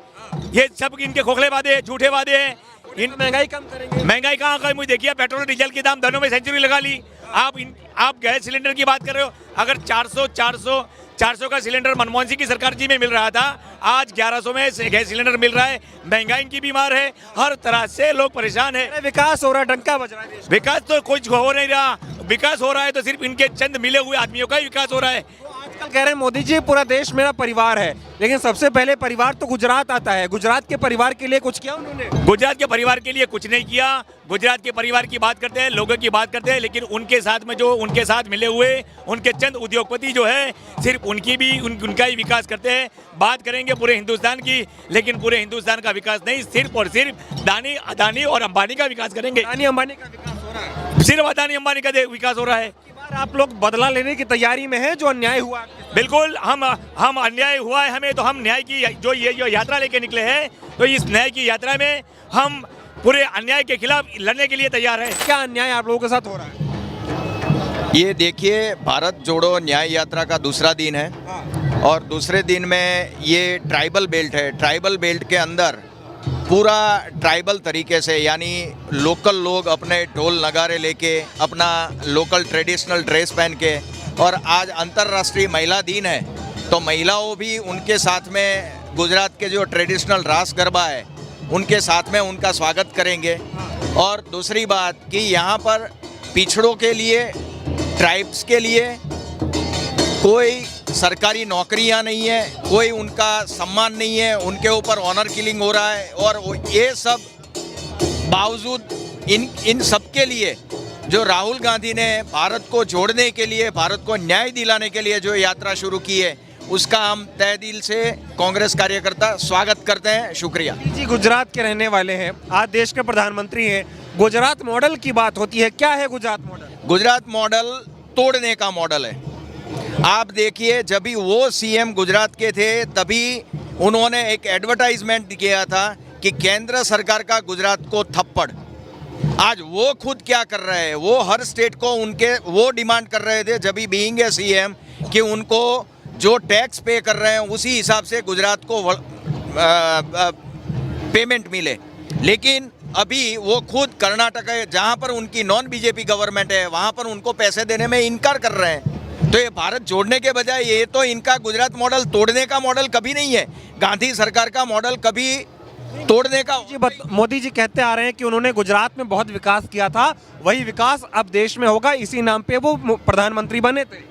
ये सब इनके खोखले वादे हैं, झूठे वादे हैं। इन महंगाई कम करेंगे, महंगाई कहाँ कम हुई? देखिए, पेट्रोल डीजल के दाम दोनों में सेंचुरी लगा ली। आप गैस सिलेंडर की बात कर रहे हो, अगर 400 का सिलेंडर मनमोहन सिंह की सरकार जी में मिल रहा था, आज 1100 में गैस सिलेंडर मिल रहा है। महंगाई की बीमार है, हर तरह से लोग परेशान है। विकास हो रहा है, डंका बज रहा है। विकास तो कुछ हो नहीं रहा। विकास हो रहा है तो सिर्फ इनके चंद मिले हुए आदमियों का ही विकास हो रहा है। आजकल कह रहे हैं मोदी जी पूरा देश मेरा परिवार है, लेकिन सबसे पहले परिवार तो गुजरात आता है। गुजरात के परिवार के लिए कुछ किया उन्होंने? गुजरात के परिवार के लिए कुछ नहीं किया। गुजरात के परिवार की बात करते हैं, लोगों की बात करते हैं, लेकिन उनके साथ में जो उनके साथ मिले हुए उनके चंद उद्योगपति जो है, सिर्फ उनका ही विकास करते हैं। बात करेंगे पूरे हिंदुस्तान की, लेकिन पूरे हिंदुस्तान का विकास नहीं, सिर्फ और सिर्फ अदानी और अंबानी का विकास करेंगे। अदानी अंबानी का विकास हो रहा है, सिर्फ अदानी अंबानी का विकास हो रहा है। आप लोग बदला लेने की तैयारी में हैं जो अन्याय हुआ? बिल्कुल, हम अन्याय हुआ है हमें, तो हम न्याय की जो यात्रा लेके निकले हैं, तो इस न्याय की यात्रा में हम पूरे अन्याय के खिलाफ लड़ने के लिए तैयार हैं। क्या अन्याय आप लोगों के साथ हो रहा है? ये देखिए, भारत जोड़ो न्याय यात्रा का दूसरा दिन है, और दूसरे दिन में ये ट्राइबल बेल्ट है। ट्राइबल बेल्ट के अंदर पूरा ट्राइबल तरीके से, यानी लोकल लोग अपने ढोल नगारे लेके, अपना लोकल ट्रेडिशनल ड्रेस पहन के, और आज अंतर्राष्ट्रीय महिला दिन है, तो महिलाओं भी उनके साथ में गुजरात के जो ट्रेडिशनल रास गरबा है उनके साथ में उनका स्वागत करेंगे। और दूसरी बात कि यहाँ पर पिछड़ों के लिए, ट्राइब्स के लिए कोई सरकारी नौकरियां नहीं है, कोई उनका सम्मान नहीं है, उनके ऊपर ऑनर किलिंग हो रहा है। और ये सब बावजूद इन सब के लिए जो राहुल गांधी ने भारत को जोड़ने के लिए, भारत को न्याय दिलाने के लिए जो यात्रा शुरू की है, उसका हम तहे दिल से कांग्रेस कार्यकर्ता स्वागत करते हैं। शुक्रिया जी। गुजरात के रहने वाले हैं, आज देश के प्रधानमंत्री हैं। गुजरात मॉडल की बात होती है, क्या है गुजरात मॉडल? गुजरात मॉडल तोड़ने का मॉडल है। आप देखिए, जब भी वो सीएम गुजरात के थे तभी उन्होंने एक एडवर्टाइजमेंट किया था कि केंद्र सरकार का गुजरात को थप्पड़। आज वो खुद क्या कर रहे हैं, वो हर स्टेट को उनके वो डिमांड कर रहे थे जब भी बीइंग ए सीएम कि उनको जो टैक्स पे कर रहे हैं उसी हिसाब से गुजरात को पेमेंट मिले। लेकिन अभी वो खुद कर्नाटक है, जहाँ पर उनकी नॉन बीजेपी गवर्नमेंट है, वहाँ पर उनको पैसे देने में इनकार कर रहे हैं। तो ये भारत जोड़ने के बजाय ये तो इनका गुजरात मॉडल तोड़ने का मॉडल कभी नहीं है। गांधी सरकार का मॉडल कभी तोड़ने का। मोदी जी कहते आ रहे हैं कि उन्होंने गुजरात में बहुत विकास किया था, वही विकास अब देश में होगा, इसी नाम पे वो प्रधानमंत्री बने थे।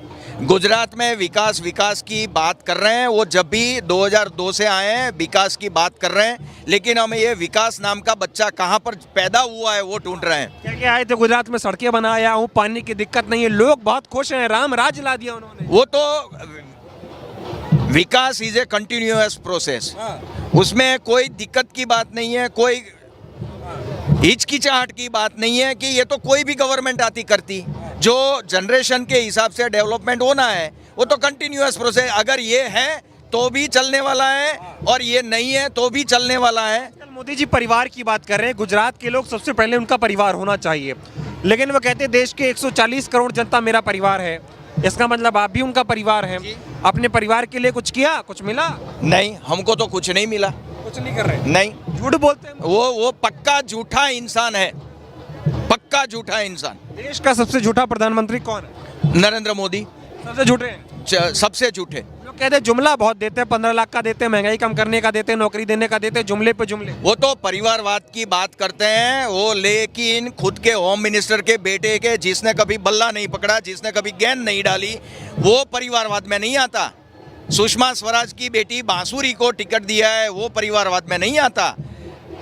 गुजरात में विकास की बात कर रहे हैं। वो जब भी 2002 से आए हैं विकास की बात कर रहे हैं, लेकिन हमें ये विकास नाम का बच्चा कहाँ पर पैदा हुआ है वो ढूंढ रहे हैं। क्या क्या आए थे गुजरात में, सड़कें बनाया हूँ, पानी की दिक्कत नहीं है, लोग बहुत खुश हैं, राम राज ला दिया उन्होंने। वो तो विकास इज ए कंटिन्यूअस प्रोसेस, उसमें कोई दिक्कत की बात नहीं है, कोई हिचकिचाहट की बात नहीं है कि ये तो कोई भी गवर्नमेंट आती करती। जो जनरेशन के हिसाब से डेवलपमेंट होना है वो तो कंटिन्यूअस प्रोसेस, अगर ये है तो भी चलने वाला है और ये नहीं है तो भी चलने वाला है। मोदी जी परिवार की बात कर रहे हैं, गुजरात के लोग सबसे पहले उनका परिवार होना चाहिए, लेकिन वो कहते हैं देश के 140 करोड़ जनता मेरा परिवार है। इसका मतलब आप भी उनका परिवार हैं। अपने परिवार के लिए कुछ किया, कुछ मिला? नहीं, हमको तो कुछ नहीं मिला। कुछ नहीं कर रहे? नहीं, झूठ बोलते हैं। वो पक्का झूठा इंसान है, पक्का झूठा इंसान। देश का सबसे झूठा प्रधानमंत्री कौन है? नरेंद्र मोदी सबसे झूठे हैं। सबसे झूठे। लोग कहते हैं जुमला बहुत देते हैं, 15 लाख का देते हैं, महंगाई कम करने का देते हैं, नौकरी देने का देते हैं, जुमले पे जुमले। वो तो परिवारवाद की बात करते हैं वो, लेकिन खुद के होम मिनिस्टर के बेटे के, जिसने कभी बल्ला नहीं पकड़ा, जिसने कभी गेंद नहीं डाली, वो परिवारवाद में नहीं आता। सुषमा स्वराज की बेटी बांसुरी को टिकट दिया है, वो परिवारवाद में नहीं आता।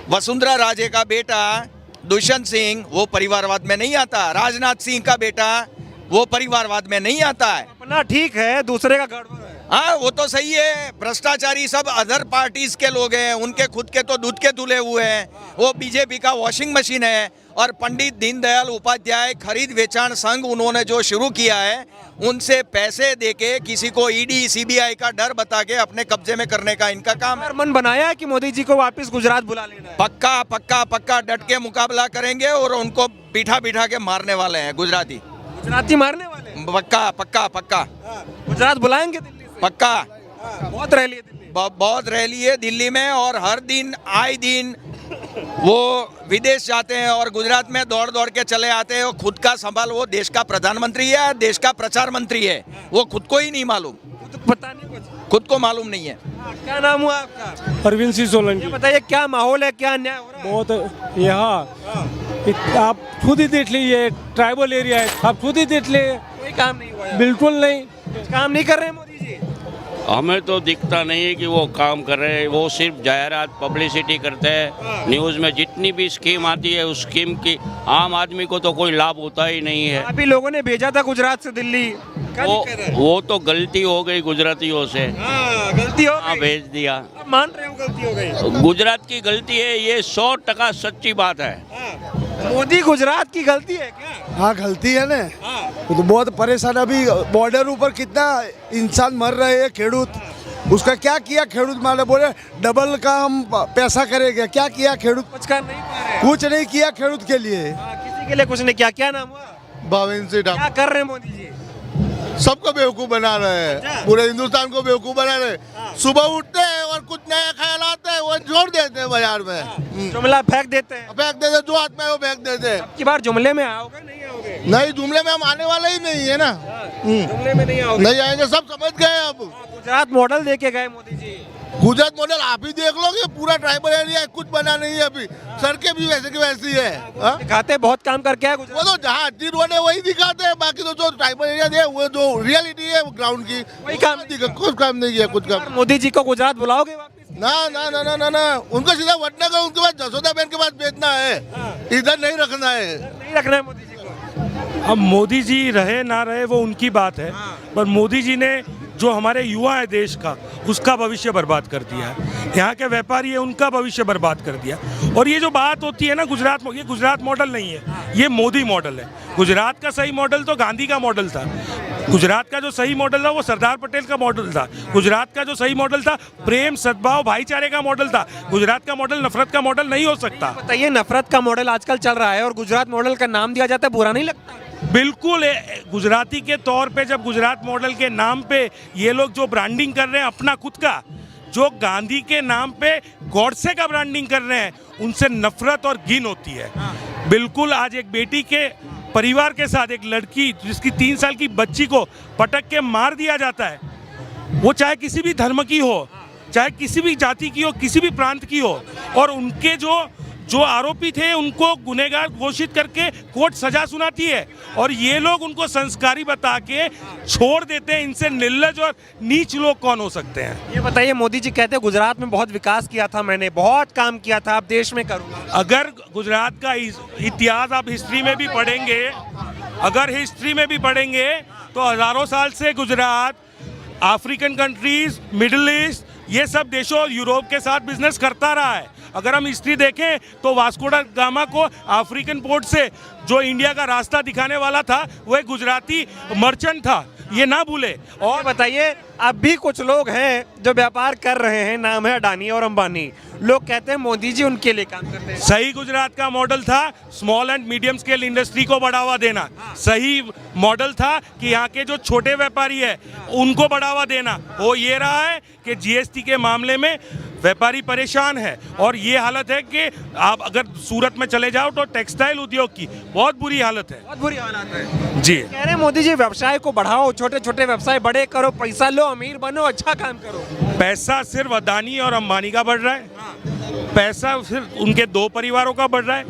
वसुंधरा राजे का बेटा दुष्यंत सिंह, वो परिवारवाद में नहीं आता। राजनाथ सिंह का बेटा, वो परिवारवाद में नहीं आता है। अपना ठीक है, दूसरे का गड़बड़ है। हाँ, वो तो सही है। भ्रष्टाचारी सब अदर पार्टीज के लोग हैं, उनके खुद के तो दूध के धुले हुए हैं। वो बीजेपी का वॉशिंग मशीन है। और पंडित दीनदयाल उपाध्याय खरीद वेचाण संघ उन्होंने जो शुरू किया है, उनसे पैसे देके किसी को ईडी सीबीआई का डर बता के अपने कब्जे में करने का इनका काम है। मन बनाया है कि मोदी जी को वापस गुजरात बुला लेना है। पक्का पक्का पक्का डट के मुकाबला करेंगे और उनको बिठा बिठा के मारने वाले हैं। गुजराती मारने वाले हैं। पक्का पक्का पक्का। गुजरात बुलाएंगे दिल्ली से? पक्का। बहुत रैली है दिल्ली, बहुत रैली है दिल्ली में, और हर दिन आए दिन वो विदेश जाते हैं और गुजरात में दौड़ दौड़ के चले आते हैं। वो खुद का संभाल, वो देश का प्रधानमंत्री है, देश का प्रचार मंत्री है, वो खुद को ही नहीं मालूम, पता नहीं कुछ, खुद को मालूम नहीं है। क्या नाम हुआ आपका? अरविंद सिंह सोलंकी। बताइए क्या माहौल है, क्या अन्याय हो रहा है? बहुत यहाँ आप खुद ही देख लीजिए, ट्राइबल एरिया है, आप खुद ही देख लीजिए, कोई काम नहीं हुआ। बिल्कुल नहीं, काम नहीं कर रहे मोदी जी। हमें तो दिखता नहीं है कि वो काम कर रहे हैं, वो सिर्फ जाहिरात पब्लिसिटी करते हैं। न्यूज़ में जितनी भी स्कीम आती है उस स्कीम की आम आदमी को तो कोई लाभ होता ही नहीं है। अभी लोगों ने भेजा था गुजरात से दिल्ली, वो तो गलती हो गई गुजरातियों से। गलती हो गई, भेज दिया। अब मान रहे हो गलती हो गई? गुजरात की गलती है, ये 100% सच्ची बात है। मोदी गुजरात की गलती है क्या? हाँ गलती है ना। तो बहुत परेशान, अभी बॉर्डर ऊपर कितना इंसान मर रहे हैं, खेडूत, उसका क्या किया खेडूत माने, बोले डबल का हम पैसा करेंगे, क्या किया खेडूत? कुछ कर नहीं पा रहे, कुछ नहीं किया खेडूत के लिए। किसी के लिए कुछ नहीं किया। क्या नाम हुआ? भावेंद्र सिंह। क्या कर रहे हैं मोदी जी? सबको बेवकूफ बना रहे हैं, पूरे हिंदुस्तान को बेवकूफ बना रहे हैं। सुबह उठते हैं और कुछ नया ख्याल आता है वो जोड़ देते हैं बाजार में, जुमला फेंक देते हैं, जो हाथ में वो फेंक देते हैं। की बार जुमले में आओगे नहीं आओगे? नहीं, जुमले में हम आने वाले ही नहीं है ना। जुमले में नहीं आओगे? नहीं आएंगे, सब समझ गए। अब गुजरात मॉडल देके गए मोदी जी, गुजरात मॉडल आप ही देख लो कि पूरा ट्राइबल एरिया है, कुछ बना नहीं है अभी, सड़कें भी वैसे की वैसी है। दिखाते बहुत काम करके है वो तो जहाँ अच्छी रोड है वही दिखाते हैं, बाकी तो जो ट्राइबल एरिया है वो जो रियलिटी है ग्राउंड की वही काम कुछ काम नहीं किया, कुछ काम। मोदी जी को गुजरात बुलाओगे वापस? ना ना ना ना ना ना, उनको सीधा वटना का उनके पास जसोदा बहन के पास भेजना है, इधर नहीं रखना है। नहीं रखना है मोदी जी को। अब मोदी जी रहे ना रहे वो उनकी बात है, पर मोदी जी ने जो हमारे युवा है देश का उसका भविष्य बर्बाद कर दिया है। यहाँ के व्यापारी है उनका भविष्य बर्बाद कर दिया। और ये जो बात होती है ना गुजरात, ये गुजरात मॉडल नहीं है, ये मोदी मॉडल है। गुजरात का सही मॉडल तो गांधी का मॉडल था, गुजरात का जो सही मॉडल था वो सरदार पटेल का मॉडल था, गुजरात का जो सही मॉडल था प्रेम सद्भाव भाईचारे का मॉडल था। गुजरात का मॉडल नफरत का मॉडल नहीं हो सकता। बताइए, नफरत का मॉडल आजकल चल रहा है और गुजरात मॉडल का नाम दिया जाता है, बुरा नहीं लगता? बिल्कुल गुजराती के तौर पे जब गुजरात मॉडल के नाम पे ये लोग जो ब्रांडिंग कर रहे हैं अपना खुद का, जो गांधी के नाम पे गॉडसे का ब्रांडिंग कर रहे हैं, उनसे नफरत और घिन होती है। बिल्कुल आज एक बेटी के परिवार के साथ एक लड़की जिसकी 3 साल की बच्ची को पटक के मार दिया जाता है, वो चाहे किसी भी धर्म की हो, चाहे किसी भी जाति की हो, किसी भी प्रांत की हो, और उनके जो आरोपी थे उनको गुनहगार घोषित करके कोर्ट सजा सुनाती है और ये लोग उनको संस्कारी बता के छोड़ देते हैं। इनसे निर्लज और नीच लोग कौन हो सकते हैं? ये बताइए, मोदी जी कहते हैं गुजरात में बहुत विकास किया था, मैंने बहुत काम किया था, अब देश में करूँगा। अगर गुजरात का इतिहास आप हिस्ट्री में भी पढ़ेंगे, अगर हिस्ट्री में भी पढ़ेंगे तो हजारों साल से Gujarat African countries, middle east, ये सब देशों यूरोप के साथ बिजनेस करता रहा है। अगर हम हिस्ट्री देखें तो वास्को दा गामा को अफ्रीकन पोर्ट से जो इंडिया का रास्ता दिखाने वाला था वो एक गुजराती मर्चेंट था, ये ना भूले। और बताइए, अब भी कुछ लोग हैं जो व्यापार कर रहे हैं, नाम है अडानी और अंबानी, लोग कहते हैं मोदी जी उनके लिए काम करते हैं। सही गुजरात का मॉडल था small and medium scale industry को बढ़ावा देना, सही मॉडल था कि यहाँ के जो छोटे व्यापारी है उनको बढ़ावा देना। वो ये रहा है कि जीएसटी के मामले में व्यापारी परेशान है और ये हालत है कि आप अगर सूरत में चले जाओ तो टेक्सटाइल उद्योग की बहुत बुरी हालत है, बहुत बुरी हालत है जी। कह रहे हैं मोदी जी व्यवसाय को बढ़ाओ, छोटे छोटे व्यवसाय बड़े करो, पैसा लो, अमीर बनो, अच्छा काम करो। पैसा सिर्फ अदानी और अंबानी का बढ़ रहा है, पैसा सिर्फ उनके 2 परिवारों का बढ़ रहा है,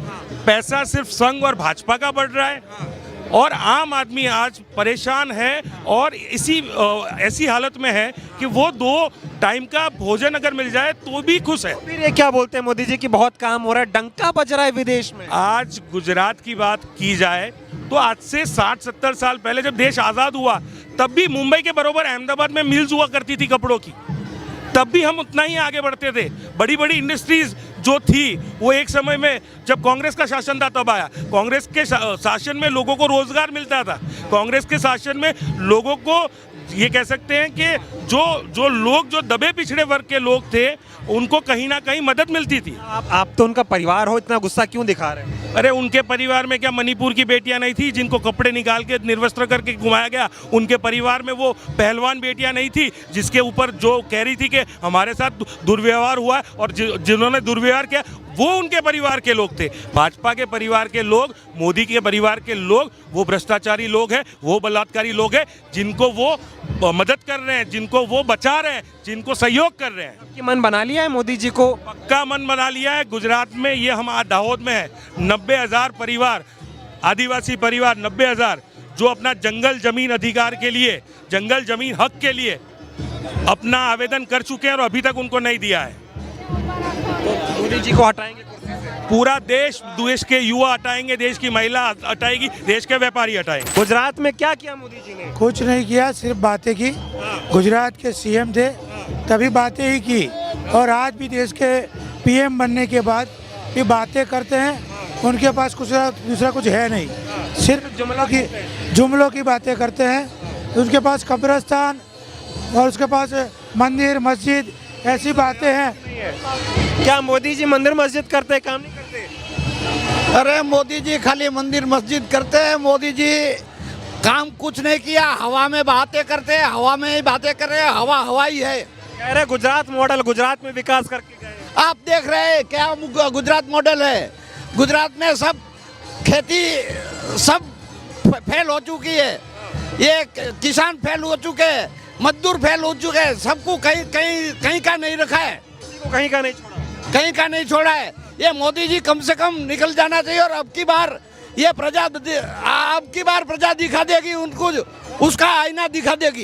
पैसा सिर्फ संघ और भाजपा का बढ़ रहा है और आम आदमी आज परेशान है और ऐसी हालत में है कि वो 2 टाइम का भोजन अगर मिल जाए तो भी खुश है। फिर ये क्या बोलते हैं मोदी जी की बहुत काम हो रहा है, डंका बज रहा है विदेश में। आज गुजरात की बात की जाए तो आज से 60-70 साल पहले जब देश आज़ाद हुआ तब भी मुंबई के बरोबर अहमदाबाद में मिल्स हुआ करती थी कपड़ों की, तब भी हम उतना ही आगे बढ़ते थे। बड़ी बड़ी इंडस्ट्रीज जो थी वो एक समय में जब कांग्रेस का शासन था तब आया, कांग्रेस के शासन में लोगों को रोजगार मिलता था, कांग्रेस के शासन में लोगों को ये कह सकते हैं कि जो लोग जो दबे पिछड़े वर्ग के लोग थे उनको कहीं ना कहीं मदद मिलती थी। आप तो उनका परिवार हो, इतना गुस्सा क्यों दिखा रहे हैं? अरे उनके परिवार में क्या मणिपुर की बेटियां नहीं थी जिनको कपड़े निकाल के निर्वस्त्र करके घुमाया गया? उनके परिवार में वो पहलवान बेटियां नहीं थी जिसके ऊपर जो कह रही थी कि हमारे साथ दुर्व्यवहार हुआ और जिन्होंने दुर्व्यवहार किया वो उनके परिवार के लोग थे। भाजपा के परिवार के लोग, मोदी के परिवार के लोग वो भ्रष्टाचारी लोग हैं, वो बलात्कारी लोग हैं जिनको वो मदद कर रहे हैं, जिनको वो बचा रहे हैं, जिनको सहयोग कर रहे हैं। आपकी मन बना लिया है मोदी जी को? पक्का मन बना लिया है। गुजरात में ये हम दाहोद में है 90,000 परिवार, आदिवासी परिवार 90,000 जो अपना जंगल जमीन अधिकार के लिए, जंगल जमीन हक के लिए अपना आवेदन कर चुके हैं और अभी तक उनको नहीं दिया है। तो मोदी जी को हटाएंगे? पूरा देश के युवा हटाएंगे, देश की महिला हटाएगी, देश के व्यापारी हटाएंगे। गुजरात में क्या किया मोदी जी ने? कुछ नहीं किया, सिर्फ बातें की। गुजरात के सीएम थे तभी बातें ही की और आज भी देश के पीएम बनने के बाद भी बातें करते हैं। उनके पास कुछ दूसरा कुछ है नहीं, सिर्फ जुमलों की बातें करते हैं। उनके पास कब्रिस्तान और उसके पास मंदिर मस्जिद ऐसी बातें हैं। क्या मोदी जी मंदिर मस्जिद करते, काम नहीं करते? अरे मोदी जी खाली मंदिर मस्जिद करते हैं, मोदी जी काम कुछ नहीं किया, हवा में बातें करते हैं, हवा में ही बातें कर रहे हैं, हवा हवा ही है। कह रहे गुजरात मॉडल, गुजरात में विकास करके गए। आप देख रहे हैं क्या गुजरात मॉडल है? गुजरात में सब खेती सब फेल हो चुकी है, ये किसान फेल हो चुके हैं, मजदूर फेल हो चुके हैं, सबको कहीं कहीं कहीं का नहीं रखा है, कहीं का नहीं छोड़ा, कहीं का नहीं छोड़ा है। ये मोदी जी कम से कम निकल जाना चाहिए और अब की बार ये प्रजा दिखा देगी उनको, उसका आईना दिखा देगी।